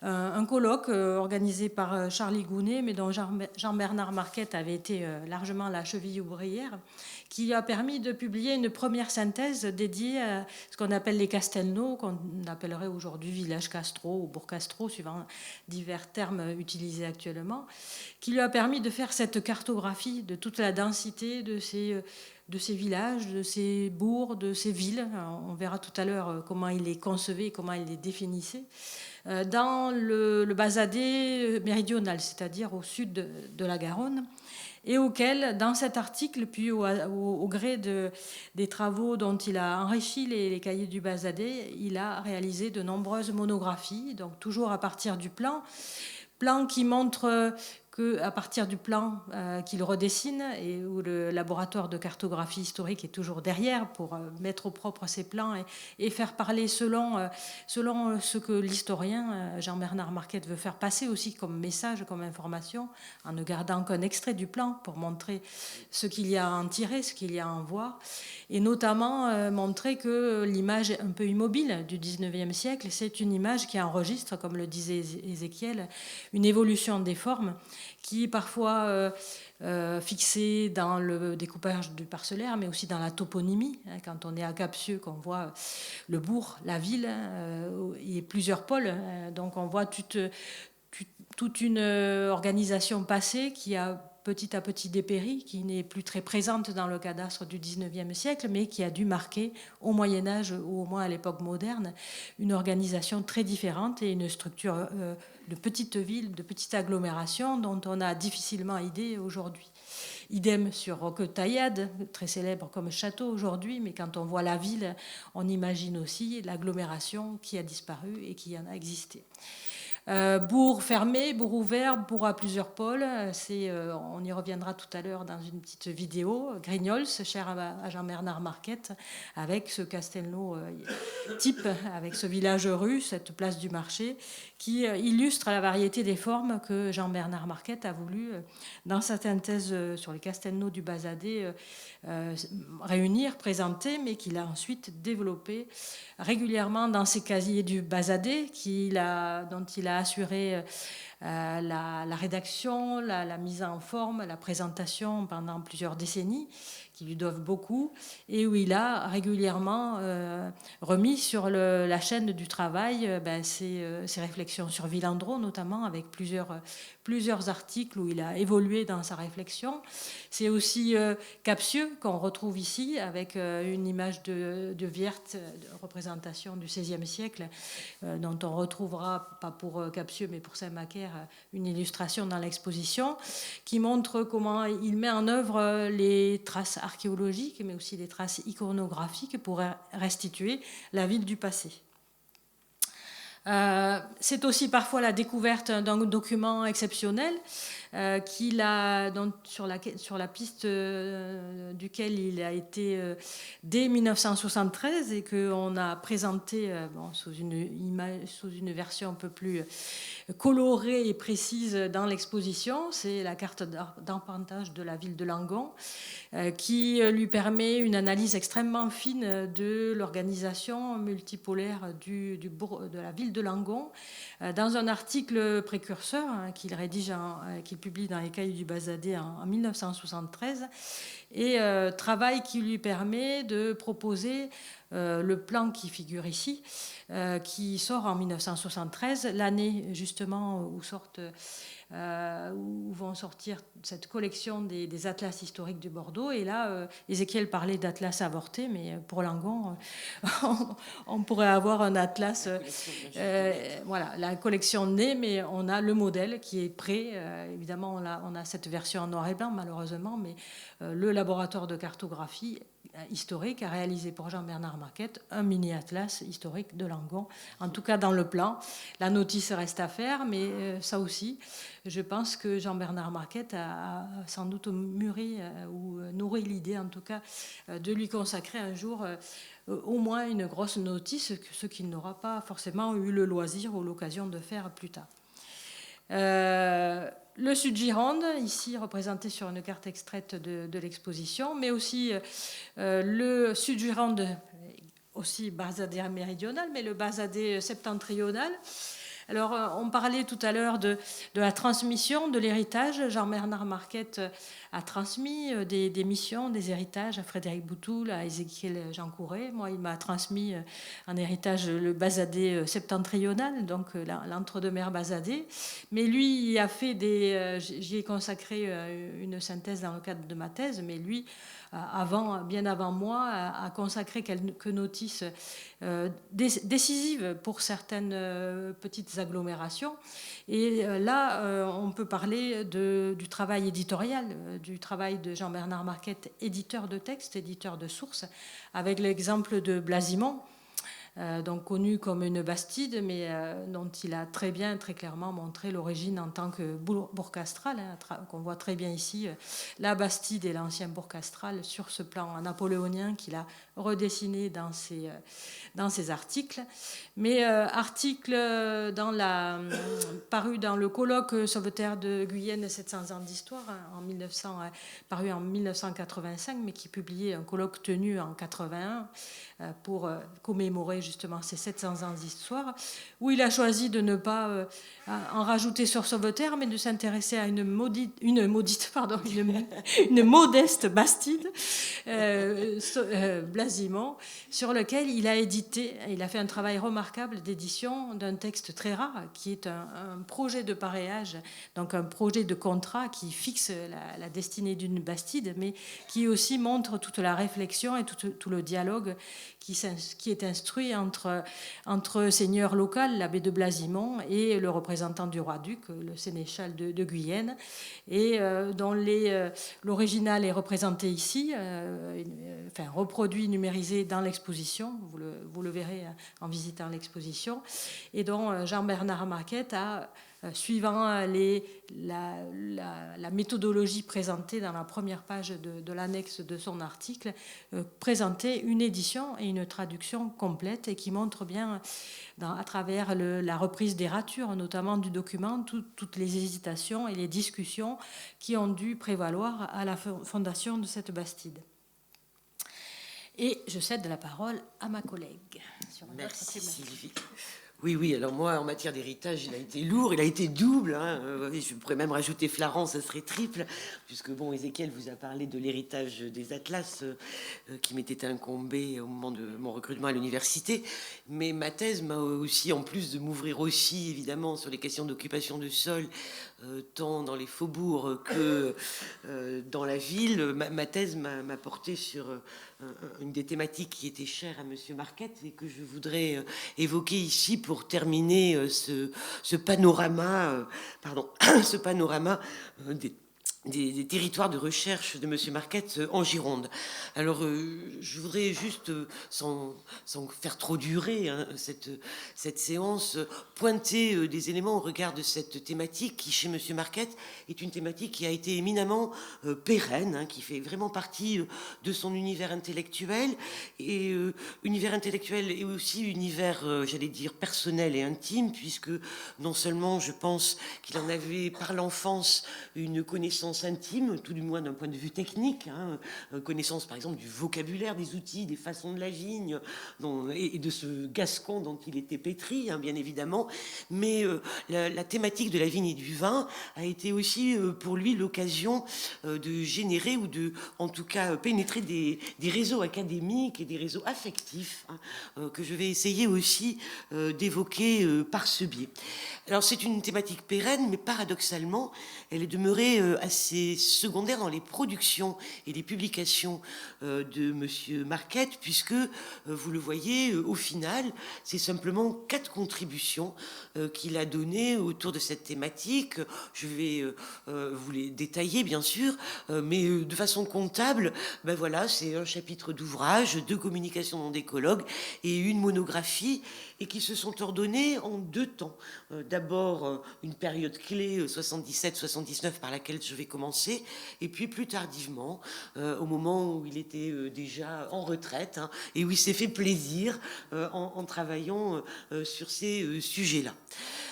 un colloque organisé par Charlie Gounet, mais dont Jean-Bernard Marquet avait été largement la cheville ouvrière, qui a permis de publier une première synthèse dédiée à ce qu'on appelle les Castelnau, qu'on appellerait aujourd'hui village Castro ou bourg Castro, suivant divers termes utilisés actuellement, qui lui a permis de faire cette cartographie de toute la densité de ces villages, de ces bourgs, de ces villes. On verra tout à l'heure comment il les concevait, comment il les définissait, dans le Bazadais méridional, c'est-à-dire au sud de la Garonne, et auquel, dans cet article, puis au gré des travaux dont il a enrichi les cahiers du Bazadais, il a réalisé de nombreuses monographies, donc toujours à partir du plan qui montre qu'à partir du plan qu'il redessine et où le laboratoire de cartographie historique est toujours derrière pour mettre au propre ces plans et faire parler selon ce que l'historien Jean-Bernard Marquet veut faire passer aussi comme message, comme information, en ne gardant qu'un extrait du plan pour montrer ce qu'il y a à en tirer, ce qu'il y a à en voir, et notamment montrer que l'image un peu immobile du 19e siècle, c'est une image qui enregistre, comme le disait Ézéchiel, une évolution des formes qui est parfois fixée dans le découpage du parcellaire, mais aussi dans la toponymie. Quand on est à Capsieux, qu'on voit le bourg, la ville, et plusieurs pôles, donc on voit toute une organisation passée qui a petit à petit dépéri, qui n'est plus très présente dans le cadastre du 19e siècle, mais qui a dû marquer au Moyen-Âge, ou au moins à l'époque moderne, une organisation très différente et une structure de petites villes, de petites agglomérations dont on a difficilement idée aujourd'hui. Idem sur Roquetaillade, très célèbre comme château aujourd'hui, mais quand on voit la ville, on imagine aussi l'agglomération qui a disparu et qui en a existé. Bourg fermé, bourg ouvert, bourg à plusieurs pôles. On y reviendra tout à l'heure dans une petite vidéo. Grignols, cher à Jean-Bernard Marquet, avec ce Castelnau type, avec ce village-rue, cette place du marché, qui illustre la variété des formes que Jean-Bernard Marquet a voulu, dans sa synthèse sur les Castelnau du Bazadais, réunir, présenter, mais qu'il a ensuite développé régulièrement dans ses casiers du Bazadais, dont il a assuré la rédaction, la mise en forme, la présentation pendant plusieurs décennies, qui lui doivent beaucoup, et où il a régulièrement remis sur la chaîne du travail ses réflexions sur Villandreau, notamment, avec plusieurs articles où il a évolué dans sa réflexion. C'est aussi Captieux, qu'on retrouve ici, avec une image de Wierth, de représentation du XVIe siècle, dont on retrouvera, pas pour Captieux, mais pour Saint-Macaire, une illustration dans l'exposition, qui montre comment il met en œuvre les traces archéologiques, mais aussi les traces iconographiques pour restituer la ville du passé. C'est aussi parfois la découverte d'un document exceptionnel sur la piste duquel il a été dès 1973 et qu'on a présenté sous une version un peu plus colorée et précise dans l'exposition. C'est la carte d'arpentage de la ville de Langon qui lui permet une analyse extrêmement fine de l'organisation multipolaire de la ville de Langon, dans un article précurseur qu'il rédige, qu'il publie dans les Cahiers du Bazadais en 1973, et travail qui lui permet de proposer le plan qui figure ici, qui sort en 1973, l'année justement où vont sortir cette collection des atlas historiques de Bordeaux. Et là, Ézéchiel parlait d'atlas avorté, mais pour Langon, on pourrait avoir un atlas. Voilà, la collection naît, mais on a le modèle qui est prêt. Évidemment, on a cette version en noir et blanc, malheureusement, mais le laboratoire de cartographie historique a réalisé pour Jean-Bernard Marquette un mini-atlas historique de Langon, en tout cas dans le plan. La notice reste à faire, mais ça aussi, je pense que Jean-Bernard Marquette a sans doute mûri ou nourri l'idée, en tout cas, de lui consacrer un jour au moins une grosse notice, ce qu'il n'aura pas forcément eu le loisir ou l'occasion de faire plus tard. Le Sud-Gironde, ici représenté sur une carte extraite de l'exposition, mais aussi le Sud-Gironde, aussi basadé méridional, mais le basadé septentrional. Alors, on parlait tout à l'heure de la transmission, de l'héritage. Jean-Bernard Marquette a transmis des missions, des héritages à Frédéric Boutoul, à Ézéchiel Jean-Couret. Moi, il m'a transmis en héritage le basadé septentrional, donc l'entre-deux-mers basadé. Mais lui, il a fait j'y ai consacré une synthèse dans le cadre de ma thèse, mais lui, bien avant moi, a consacré quelques notices décisives pour certaines petites agglomérations. Et là, on peut parler du travail éditorial, du travail de Jean-Bernard Marquette, éditeur de textes, éditeur de sources, avec l'exemple de Blasimont, donc connu comme une bastide, mais dont il a très clairement montré l'origine en tant que bourg castral, qu'on voit très bien ici, la bastide et l'ancien bourg castral sur ce plan napoléonien qu'il a redessiné dans ses articles. Mais article paru dans le colloque Sauveterre de Guyenne, 700 ans d'histoire, paru en 1985, mais qui publiait un colloque tenu en 81 pour commémorer justement ces 700 ans d'histoire, où il a choisi de ne pas en rajouter sur Sauveterre, mais de s'intéresser à une modeste bastide, Blasimont, sur lequel il a fait un travail remarquable d'édition d'un texte très rare, qui est un projet de pareage, donc un projet de contrat qui fixe la destinée d'une bastide, mais qui aussi montre toute la réflexion et tout le dialogue qui est instruit entre seigneur local, l'abbé de Blasimont, et le représentant du roi-duc, le sénéchal de Guyenne, et dont l'original est représenté ici, reproduit, numérisé dans l'exposition, vous le verrez en visitant l'exposition, et dont Jean-Bernard Marquette a, suivant la méthodologie présentée dans la première page de l'annexe de son article, présenté une édition et une traduction complète, et qui montre bien, à travers la reprise des ratures, notamment du document, toutes les hésitations et les discussions qui ont dû prévaloir à la fondation de cette bastide. Et je cède la parole à ma collègue. Merci Sylvie. Oui, oui, alors moi, en matière d'héritage, il a été lourd, il a été double, hein. Je pourrais même rajouter flagrant, ça serait triple, puisque, bon, Ézéchiel vous a parlé de l'héritage des atlas qui m'était incombé au moment de mon recrutement à l'université, mais ma thèse m'a aussi, en plus de m'ouvrir aussi, évidemment, sur les questions d'occupation de sol, tant dans les faubourgs que dans la ville, ma thèse m'a porté sur une des thématiques qui était chère à Monsieur Marquette et que je voudrais évoquer ici pour terminer ce panorama, pardon, ce panorama des territoires de recherche de Monsieur Marquette en Gironde. Alors, je voudrais juste, sans faire trop durer hein, cette séance, pointer des éléments au regard de cette thématique qui, chez Monsieur Marquette, est une thématique qui a été éminemment pérenne, hein, qui fait vraiment partie de son univers intellectuel, et univers intellectuel et aussi univers, j'allais dire, personnel et intime, puisque non seulement je pense qu'il en avait par l'enfance une connaissance intime, tout du moins d'un point de vue technique, hein, connaissance par exemple du vocabulaire des outils, des façons de la vigne, et de ce gascon dont il était pétri, hein, bien évidemment, mais la thématique de la vigne et du vin a été aussi pour lui l'occasion de générer ou de, en tout cas, pénétrer des réseaux académiques et des réseaux affectifs hein, que je vais essayer aussi d'évoquer par ce biais. Alors c'est une thématique pérenne, mais paradoxalement, elle est demeurée assez secondaire dans les productions et les publications de Monsieur Marquette, puisque, vous le voyez, au final, c'est simplement 4 contributions qu'il a données autour de cette thématique. Je vais vous les détailler, bien sûr, mais de façon comptable, ben voilà, c'est un chapitre d'ouvrage, 2 communications non d'écologue et une monographie, et qui se sont ordonnées en 2 temps. D'abord, une période clé, 77-79, par laquelle je vais commencer, et puis plus tardivement, au moment où il était déjà en retraite, hein, et où il s'est fait plaisir en travaillant sur ces sujets-là.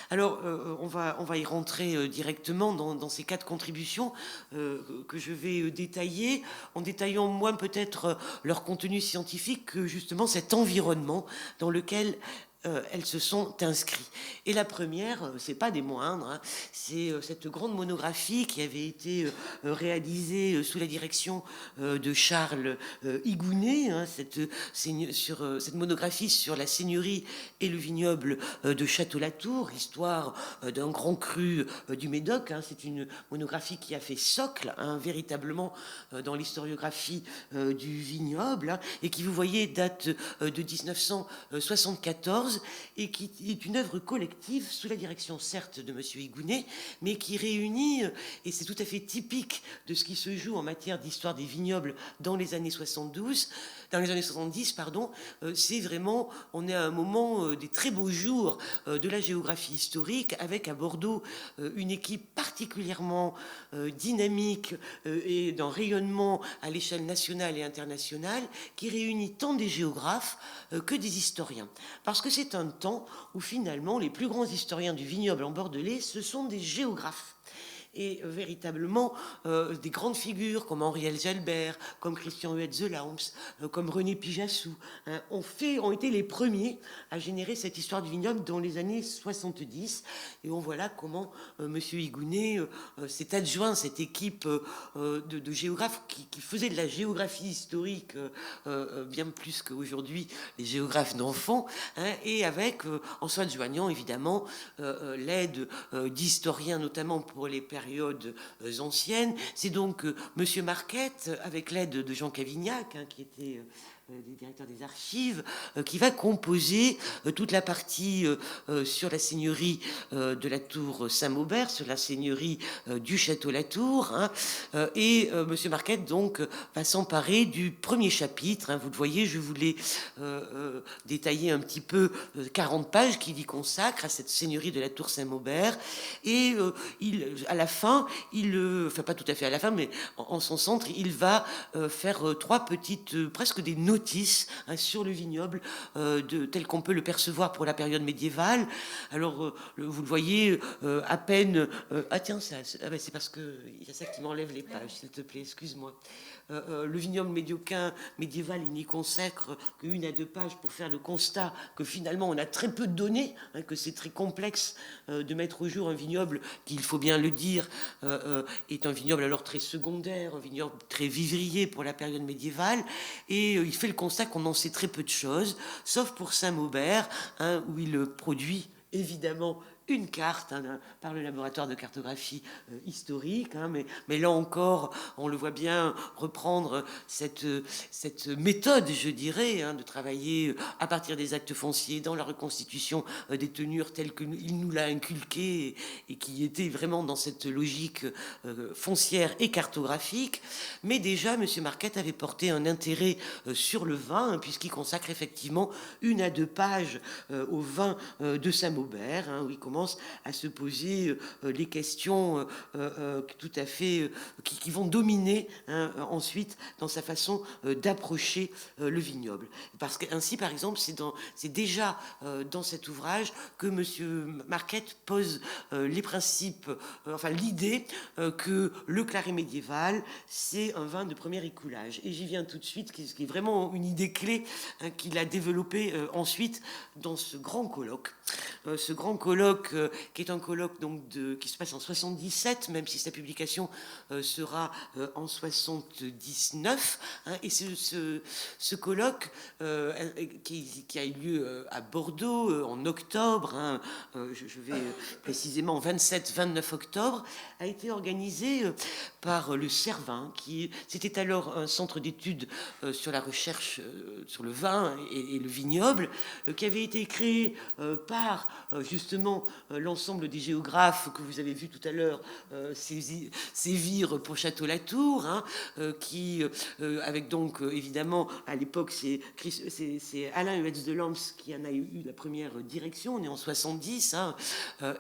Alors, on va y rentrer directement dans ces 4 contributions que je vais détailler, en détaillant moins peut-être leur contenu scientifique que justement cet environnement dans lequel elles se sont inscrites. Et la première, c'est pas des moindres, hein, c'est cette grande monographie qui avait été réalisée sous la direction de Charles Higounet, hein, cette monographie sur la seigneurie et le vignoble de Château-Latour, histoire d'un grand cru du Médoc. Hein, c'est une monographie qui a fait socle, hein, véritablement, dans l'historiographie du vignoble, hein, et qui, vous voyez, date de 1974, et qui est une œuvre collective sous la direction certes de Monsieur Higounet, mais qui réunit, et c'est tout à fait typique de ce qui se joue en matière d'histoire des vignobles dans les années 70, pardon, c'est vraiment, on est à un moment des très beaux jours de la géographie historique, avec à Bordeaux une équipe particulièrement dynamique et d'un rayonnement à l'échelle nationale et internationale, qui réunit tant des géographes que des historiens. Parce que c'est un temps où finalement les plus grands historiens du vignoble en Bordelais, ce sont des géographes. Et véritablement des grandes figures comme Henri Gelbert, comme Christian Huet-Zelams, comme René Pijassou, hein, ont été les premiers à générer cette histoire du vignoble dans les années 70. Et on voit là comment Monsieur Higounet s'est adjoint cette équipe de géographes qui faisaient de la géographie historique bien plus qu'aujourd'hui les géographes d'enfants, hein, et avec, en s'adjoignant évidemment l'aide d'historiens, notamment pour les périodes anciennes. C'est donc Monsieur Marquette, avec l'aide de Jean Cavignac, hein, qui était le directeur des archives, qui va composer toute la partie sur la seigneurie de la tour Saint-Maubert, sur la seigneurie du Château-Latour, hein, et Monsieur Marquette donc va s'emparer du premier chapitre, hein, vous le voyez, je voulais détailler un petit peu 40 pages qu'il y consacre à cette seigneurie de la tour Saint-Maubert, et à la fin, enfin pas tout à fait à la fin, mais en son centre, il va faire 3 petites, presque des notions notice sur le vignoble tel qu'on peut le percevoir pour la période médiévale. Alors, vous le voyez, à peine... ah tiens, c'est parce qu'il y a ça qui m'enlève les pages, s'il te plaît, excuse-moi. Le vignoble médiéval, il n'y consacre qu'une à 2 pages pour faire le constat que finalement on a très peu de données, que c'est très complexe de mettre au jour un vignoble qui, il faut bien le dire, est un vignoble alors très secondaire, un vignoble très vivrier pour la période médiévale, et il fait le constat qu'on en sait très peu de choses, sauf pour Saint-Maubert, où il produit évidemment une carte par le laboratoire de cartographie historique, mais là encore, on le voit bien reprendre cette méthode, je dirais, de travailler à partir des actes fonciers dans la reconstitution des tenures telles qu'il nous l'a inculqué et qui était vraiment dans cette logique foncière et cartographique. Mais déjà, M. Marquette avait porté un intérêt sur le vin, puisqu'il consacre effectivement 1 à 2 pages au vin de Saint-Maubert, où il commence à se poser les questions tout à fait qui vont dominer ensuite dans sa façon d'approcher le vignoble. Parce qu'ainsi, par exemple, c'est déjà dans cet ouvrage que M. Marquette pose les principes, enfin l'idée que le claret médiéval, c'est un vin de premier écoulage. Et j'y viens tout de suite, qui est vraiment une idée clé qu'il a développée ensuite dans ce grand colloque. Ce grand colloque qui est un colloque donc qui se passe en 77, même si sa publication sera en 79. Et ce colloque qui a eu lieu à Bordeaux en octobre, je vais précisément 27-29 octobre, a été organisé par le Cervin, c'était alors un centre d'études sur la recherche sur le vin et le vignoble, qui avait été créé par justement l'ensemble des géographes que vous avez vu tout à l'heure sévir pour Château-Latour, qui avec donc évidemment à l'époque c'est Alain Huetz de Lams qui en a eu la première direction, on est en 70,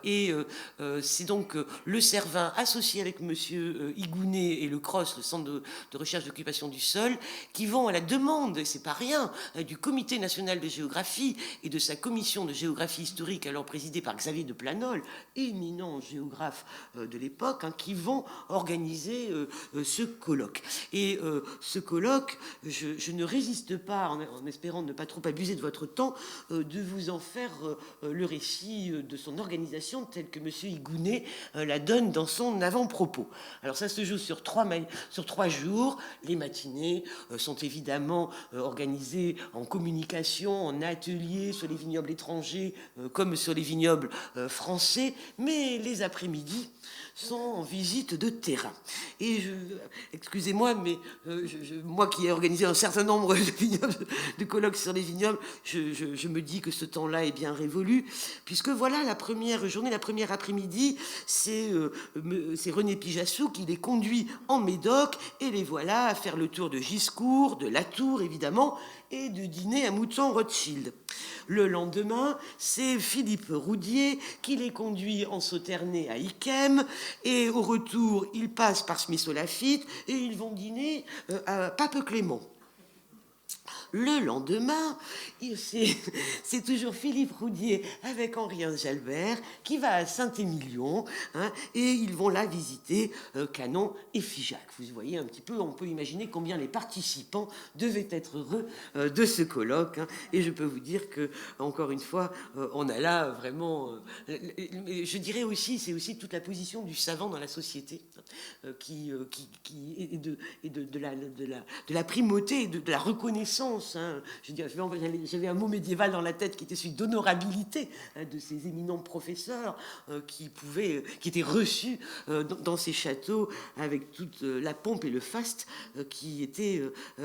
et c'est donc le Cervin associé avec monsieur Higounet et le CROSS, le Centre de recherche d'occupation du sol, qui vont à la demande, et c'est pas rien, du Comité national de géographie et de sa commission de géographie historique, alors présidée par Xavier de Planol, éminent géographe de l'époque, qui vont organiser ce colloque. Et ce colloque, je ne résiste pas, en espérant ne pas trop abuser de votre temps, de vous en faire le récit de son organisation tel que M. Higounet la donne dans son avant-propos. Alors ça se joue sur 3 jours. Les matinées sont évidemment organisées en communication, en ateliers sur les vignobles étrangers comme sur les vignobles français, mais les après-midi sont en visite de terrain. Et excusez-moi, mais moi qui ai organisé un certain nombre de colloques sur les vignobles, je me dis que ce temps-là est bien révolu, puisque voilà, la première journée, la première après-midi, c'est René Pijassou qui les conduit en Médoc, et les voilà à faire le tour de Giscourt, de Latour évidemment, et de dîner à Mouton-Rothschild. Le lendemain, c'est Philippe Roudier qui les conduit en Sauternay à Yquem, et au retour, ils passent par Smith-au-Lafitte et ils vont dîner à Pape-Clément. Le lendemain, c'est toujours Philippe Roudier avec Henri-Hans Jalbert qui va à Saint-Émilion, et ils vont là visiter Canon et Figeac. Vous voyez un petit peu, on peut imaginer combien les participants devaient être heureux de ce colloque, et je peux vous dire que, encore une fois, on a là vraiment, je dirais aussi, c'est aussi toute la position du savant dans la société, qui est de la primauté et de la reconnaissance. Je veux dire, j'avais un mot médiéval dans la tête qui était celui d'honorabilité de ces éminents professeurs qui étaient reçus dans ces châteaux avec toute la pompe et le faste qui étaient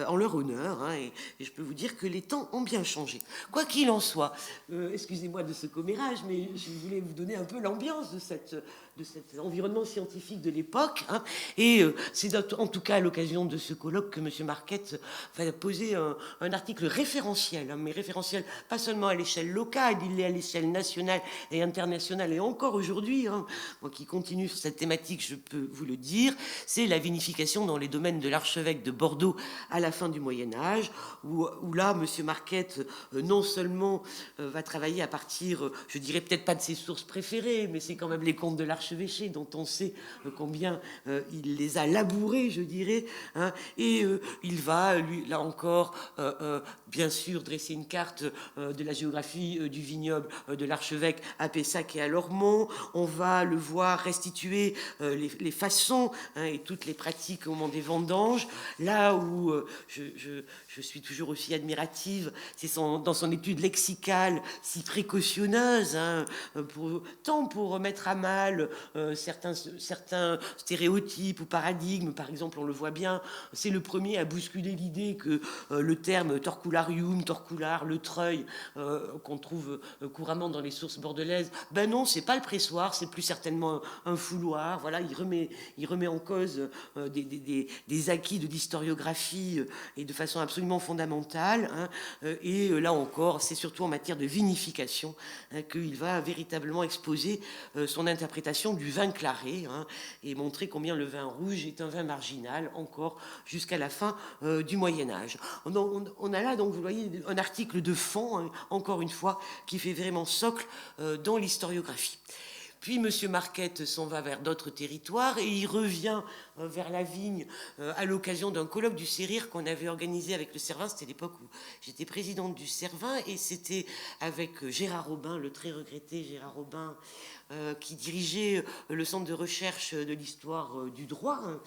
en leur honneur. Et je peux vous dire que les temps ont bien changé. Quoi qu'il en soit, excusez-moi de ce commérage, mais je voulais vous donner un peu l'ambiance cet environnement scientifique de l'époque. Hein. Et c'est en tout cas à l'occasion de ce colloque que M. Marquette va poser un article référentiel, hein, mais référentiel pas seulement à l'échelle locale, il est à l'échelle nationale et internationale, et encore aujourd'hui, hein, moi qui continue sur cette thématique, je peux vous le dire, c'est la vinification dans les domaines de l'archevêque de Bordeaux à la fin du Moyen-Âge, où là, M. Marquette, non seulement va travailler à partir, je dirais peut-être pas de ses sources préférées, mais c'est quand même les contes de l'archevêché, dont on sait combien il les a labourés, je dirais, hein, et il va, lui, là encore, bien sûr, dresser une carte de la géographie du vignoble de l'archevêque à Pessac et à Lormont. On va le voir restituer les façons, hein, et toutes les pratiques au moment des vendanges. Là où je suis toujours aussi admirative, c'est dans son étude lexicale si précautionneuse, hein, tant pour mettre à mal certains stéréotypes ou paradigmes. Par exemple, on le voit bien, c'est le premier à bousculer l'idée que le terme torcularium, torcular, le treuil, qu'on trouve couramment dans les sources bordelaises, ben non, c'est pas le pressoir, c'est plus certainement un fouloir. Voilà, il remet en cause des acquis de l'historiographie et de façon absolument fondamentale. Hein, et là encore, c'est surtout en matière de vinification, hein, qu'il va véritablement exposer son interprétation du vin claré, hein, et montrer combien le vin rouge est un vin marginal encore jusqu'à la fin du Moyen-Âge. On a là, donc, vous voyez, un article de fond, hein, encore une fois, qui fait vraiment socle dans l'historiographie. Puis M. Marquette s'en va vers d'autres territoires et il revient vers la vigne à l'occasion d'un colloque du CERIR qu'on avait organisé avec le Cervin. C'était l'époque où j'étais présidente du Cervin, et c'était avec Gérard Robin, le très regretté Gérard Robin, qui dirigeait le centre de recherche de l'histoire du droit, hein,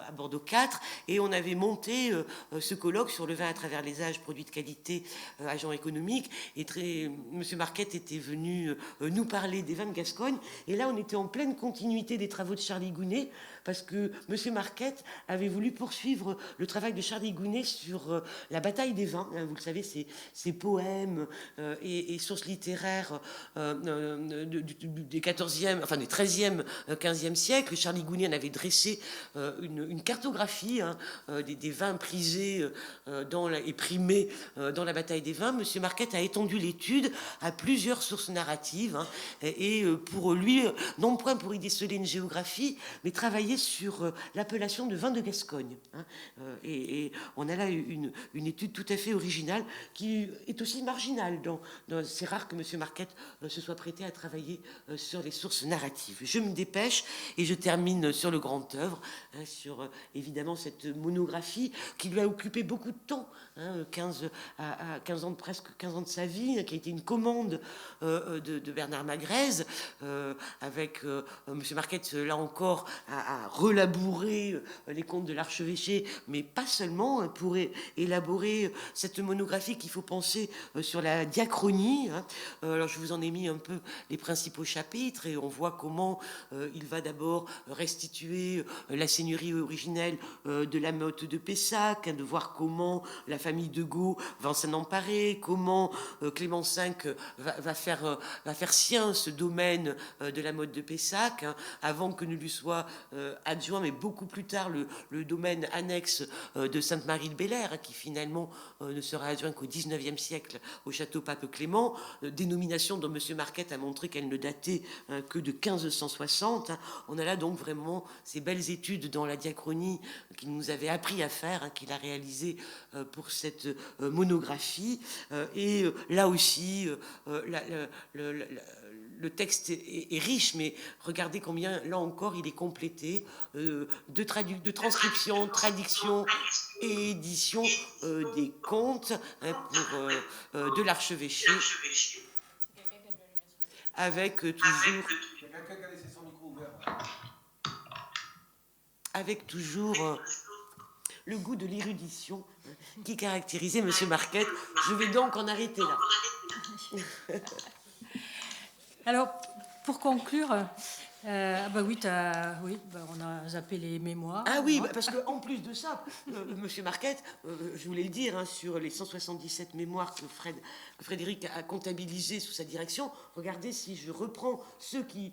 à Bordeaux 4, et on avait monté ce colloque sur le vin à travers les âges, produits de qualité, agents économiques, et M. Marquette était venu nous parler des vins de Gascogne, et là on était en pleine continuité des travaux de Charlie Gounet, parce que M. Marquette avait voulu poursuivre le travail de Charlie Gounet sur la bataille des vins, hein, vous le savez, ces poèmes et sources littéraires des 14e, enfin des 13e, 15e siècle. Charlie Gounet en avait dressé une cartographie, hein, des vins prisés et primés dans la bataille des vins. Monsieur Marquette a étendu l'étude à plusieurs sources narratives, hein, et pour lui, non point pour y déceler une géographie, mais travailler sur l'appellation de vin de Gascogne. Hein, et on a là une étude tout à fait originale qui est aussi marginale. C'est rare que monsieur Marquette se soit prêté à travailler sur les sources narratives. Je me dépêche et je termine sur le grand œuvre, hein, sur évidemment cette monographie qui lui a occupé beaucoup de temps, hein, 15 ans, presque 15 ans de sa vie, hein, qui a été une commande de Bernard Magrez, avec monsieur Marquette, là encore, à relabouré les contes de l'archevêché, mais pas seulement, hein, pour élaborer cette monographie qu'il faut penser sur la diachronie. Hein. Alors je vous en ai mis un peu les principaux chapitres, et on voit comment il va d'abord restituer la seigneurie originelle de la Motte de Pessac, hein, de voir comment la famille de Gaux va s'en emparer, comment Clément V va faire sien ce domaine de la Motte de Pessac, hein, avant que ne lui soit adjoint, mais beaucoup plus tard, le domaine annexe de Sainte-Marie-de-Belair, hein, qui finalement ne sera adjoint qu'au XIXe siècle au château Pape Clément, dénomination dont M. Marquette a montré qu'elle ne datait que de 1560. Hein. On a là donc vraiment ces belles études dans la diachronie qu'il nous avait appris à faire, hein, qu'il a réalisé pour cette monographie. Et là aussi, le texte est riche, mais regardez combien, là encore, il est complété de transcription, traduction et édition des contes, hein, de l'archevêché, avec toujours le goût de l'érudition qui caractérisait M. Marquette. Je vais donc en arrêter là. Alors, pour conclure, Bah oui, oui bah on a zappé les mémoires. Ah oui, parce qu'en plus de ça, Monsieur Marquette, je voulais le dire, hein, sur les 177 mémoires que Frédéric a comptabilisées sous sa direction, regardez si je reprends ceux qui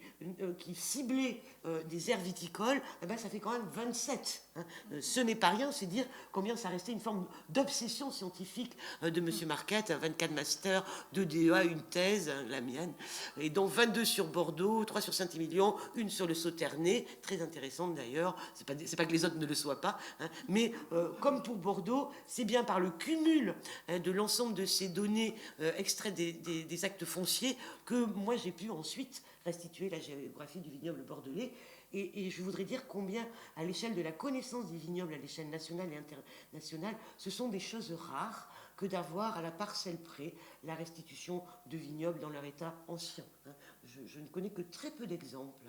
ciblaient des aires viticoles, eh ben, ça fait quand même 27. Hein. Ce n'est pas rien, c'est dire combien ça restait une forme d'obsession scientifique de Monsieur Marquette, 24 masters, 2 DEA, une thèse, hein, la mienne, et donc 22 sur Bordeaux, 3 sur Saint-Émilion, une sur le Sauternay, très intéressante d'ailleurs, c'est pas que les autres ne le soient pas, hein, mais comme pour Bordeaux, c'est bien par le cumul de l'ensemble de ces données extraites des actes fonciers que moi j'ai pu ensuite restituer la géographie du vignoble bordelais. Et je voudrais dire combien, à l'échelle de la connaissance des vignobles, à l'échelle nationale et internationale, ce sont des choses rares que d'avoir à la parcelle près la restitution de vignobles dans leur état ancien. Hein. Je ne connais que très peu d'exemples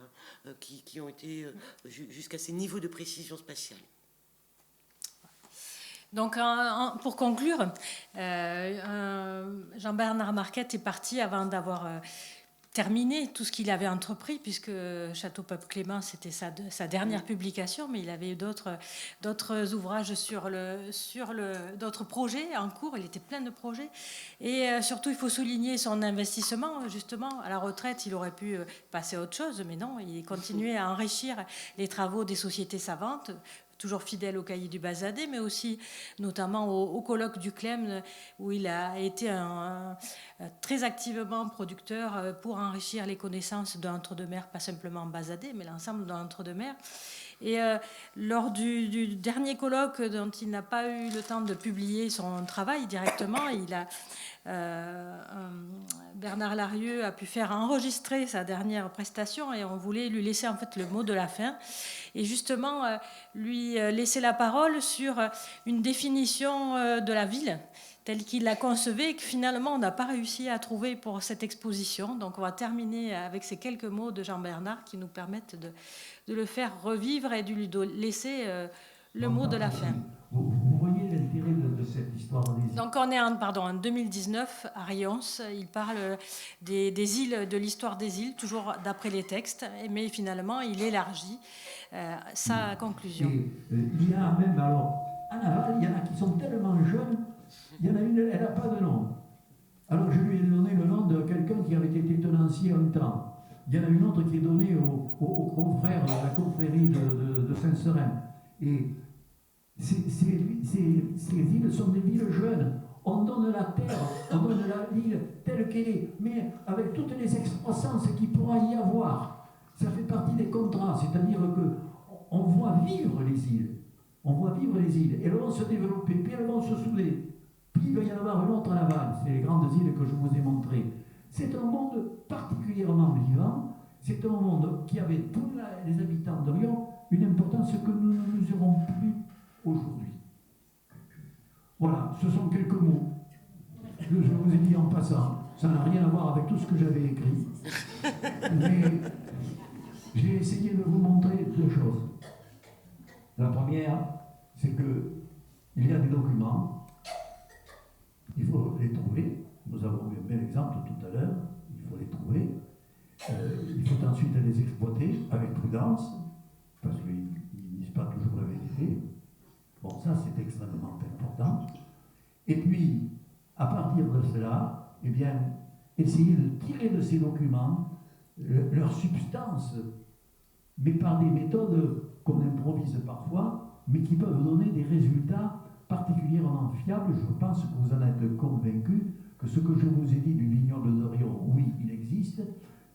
qui ont été jusqu'à ces niveaux de précision spatiale. Donc, pour conclure, Jean-Bernard Marquette est parti avant d'avoir terminé tout ce qu'il avait entrepris, puisque Château Peuple Clément, c'était sa dernière publication, mais il avait d'autres ouvrages d'autres projets en cours. Il était plein de projets. Et surtout, il faut souligner son investissement. Justement, à la retraite, il aurait pu passer à autre chose, mais non, il continuait à enrichir les travaux des sociétés savantes, toujours fidèle au cahier du Bazadais, mais aussi notamment au colloque du Clem, où il a été très activement producteur pour enrichir les connaissances d'un Entre-deux-Mers, pas simplement Bazadais, mais l'ensemble d'un Entre-deux-Mers. Et lors du dernier colloque, dont il n'a pas eu le temps de publier son travail directement, Bernard Larieux a pu faire enregistrer sa dernière prestation, et on voulait lui laisser en fait le mot de la fin, et justement lui laisser la parole sur une définition de la ville telle qu'il l'a concevée, et que finalement on n'a pas réussi à trouver pour cette exposition. Donc on va terminer avec ces quelques mots de Jean-Bernard qui nous permettent de le faire revivre et de lui laisser le mot de la fin. Vous voyez l'intérêt de cette histoire des îles. Donc on est en 2019 à Rions. Il parle des îles, de l'histoire des îles, toujours d'après les textes, mais finalement il élargit sa conclusion. Et, il y a même, alors, en aval, il y en a qui sont tellement jeunes, il y en a une, elle n'a pas de nom. Alors je lui ai donné le nom de quelqu'un qui avait été tenancier un temps. Il y en a une autre qui est donnée aux confrères de la confrérie de Saint-Serin. Et ces îles sont des villes jeunes. On donne la terre, on donne la ville telle qu'elle est, mais avec toutes les excroissances qu'il pourra y avoir. Ça fait partie des contrats, c'est-à-dire qu'on voit vivre les îles. On voit vivre les îles. Et elles vont se développer, puis elles vont se souder. Puis il va y en avoir une autre à l'aval, c'est les grandes îles que je vous ai montrées. C'est un monde particulièrement vivant, c'est un monde qui avait pour les habitants de Rions une importance que nous ne mesurons plus aujourd'hui. Voilà, ce sont quelques mots. Je vous ai dit en passant, ça n'a rien à voir avec tout ce que j'avais écrit. Mais j'ai essayé de vous montrer deux choses. La première, c'est qu'il y a des documents, il faut les trouver. Nous avons eu un bel exemple tout à l'heure, il faut les trouver. Il faut ensuite les exploiter avec prudence, parce qu'ils ne disent pas toujours la vérité. Bon, ça c'est extrêmement important. Et puis, à partir de cela, eh bien, essayer de tirer de ces documents leur substance, mais par des méthodes qu'on improvise parfois, mais qui peuvent donner des résultats particulièrement fiables. Je pense que vous en êtes convaincus que ce que je vous ai dit du vignoble de Rions, oui, il existe.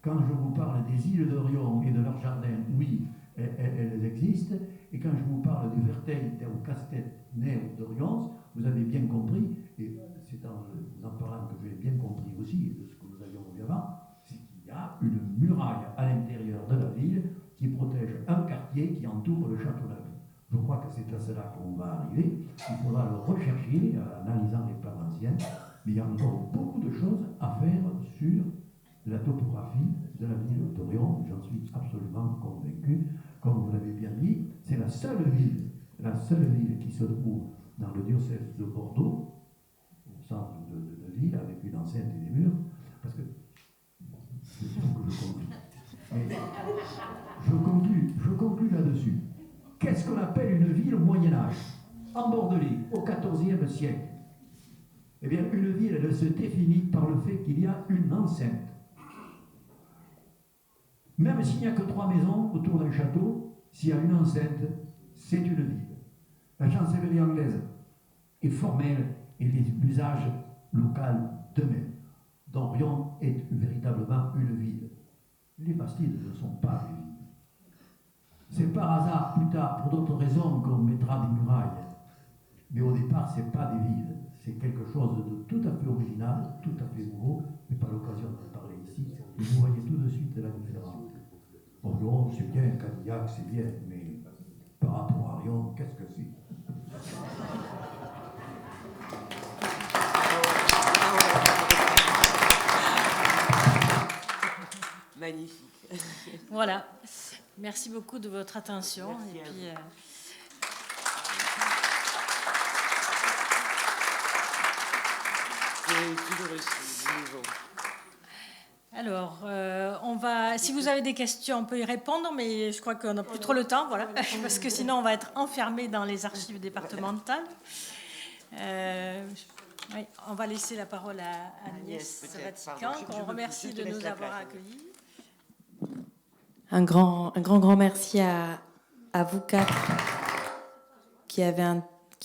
Quand je vous parle des îles de Rions et de leurs jardins, oui, elles existent. Et quand je vous parle du Verteil au Castelnau de Rions, vous avez bien compris, et c'est en vous en parlant que j'ai bien compris aussi de ce que nous avions vu avant, c'est qu'il y a une muraille à l'intérieur de la ville qui protège un quartier qui entoure le château d'Aville. Je crois que c'est à cela qu'on va arriver. Il faudra le rechercher en analysant les plans anciens, mais il y a encore beaucoup de choses à faire sur la topographie de la ville de Rions, j'en suis absolument convaincu. Comme vous l'avez bien dit, c'est la seule ville qui se trouve dans le diocèse de Bordeaux, au centre de ville, avec une enceinte et des murs, parce que c'est tout que je confie. Et je conclus là-dessus. Qu'est-ce qu'on appelle une ville au Moyen-Âge? En Bordelais, au XIVe siècle. Eh bien, une ville, elle se définit par le fait qu'il y a une enceinte. Même s'il n'y a que 3 maisons autour d'un château, s'il y a une enceinte, c'est une ville. La chancellerie anglaise est formelle et l'usage local de même. Donc Riom est véritablement une ville. Les Bastides ne sont pas des villes. C'est par hasard, plus tard, pour d'autres raisons, qu'on mettra des murailles. Mais au départ, ce n'est pas des villes. C'est quelque chose de tout à fait original, tout à fait nouveau, mais pas l'occasion de parler ici. Et vous voyez tout de suite la différence. Bordeaux, c'est bien, Cadillac, c'est bien, mais par rapport à Riom, qu'est-ce que c'est? Magnifique. Voilà. Merci beaucoup de votre attention. Merci et à puis, vous. C'est toujours aussi émouvant. Alors, on va. Si vous avez des questions, on peut y répondre, mais je crois qu'on n'a plus trop le temps, voilà, parce que sinon on va être enfermé dans les archives départementales. Oui, on va laisser la parole à Agnès peut-être, Vatican, pardon, je qu'on vous remercie de laisse nous la avoir place. accueillis. Un grand merci à vous quatre qui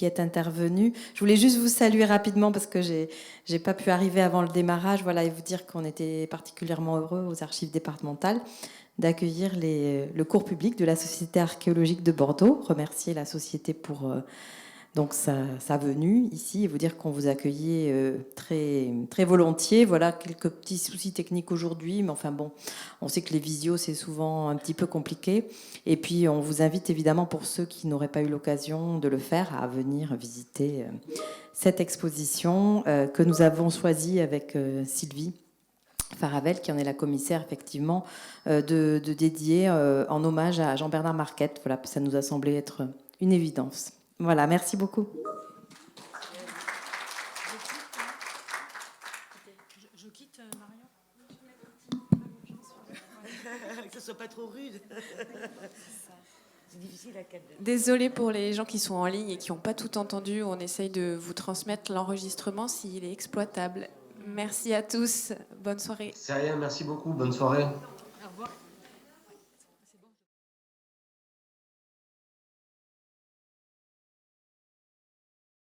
êtes intervenus. Je voulais juste vous saluer rapidement parce que j'ai pas pu arriver avant le démarrage, voilà, et vous dire qu'on était particulièrement heureux aux archives départementales d'accueillir le cours public de la Société archéologique de Bordeaux. Remercier la société pour donc sa venue ici et vous dire qu'on vous accueillait très, très volontiers. Voilà, quelques petits soucis techniques aujourd'hui, mais enfin bon, on sait que les visios, c'est souvent un petit peu compliqué. Et puis, on vous invite évidemment, pour ceux qui n'auraient pas eu l'occasion de le faire, à venir visiter cette exposition que nous avons choisie avec Sylvie Faravel, qui en est la commissaire, effectivement, de dédier en hommage à Jean-Bernard Marquette. Voilà, ça nous a semblé être une évidence. Voilà, merci beaucoup. Je quitte, Marion. Que ce soit pas trop rude. C'est difficile à capter. Désolée pour les gens qui sont en ligne et qui n'ont pas tout entendu. On essaye de vous transmettre l'enregistrement s'il est exploitable. Merci à tous. Bonne soirée. C'est rien, merci beaucoup, bonne soirée.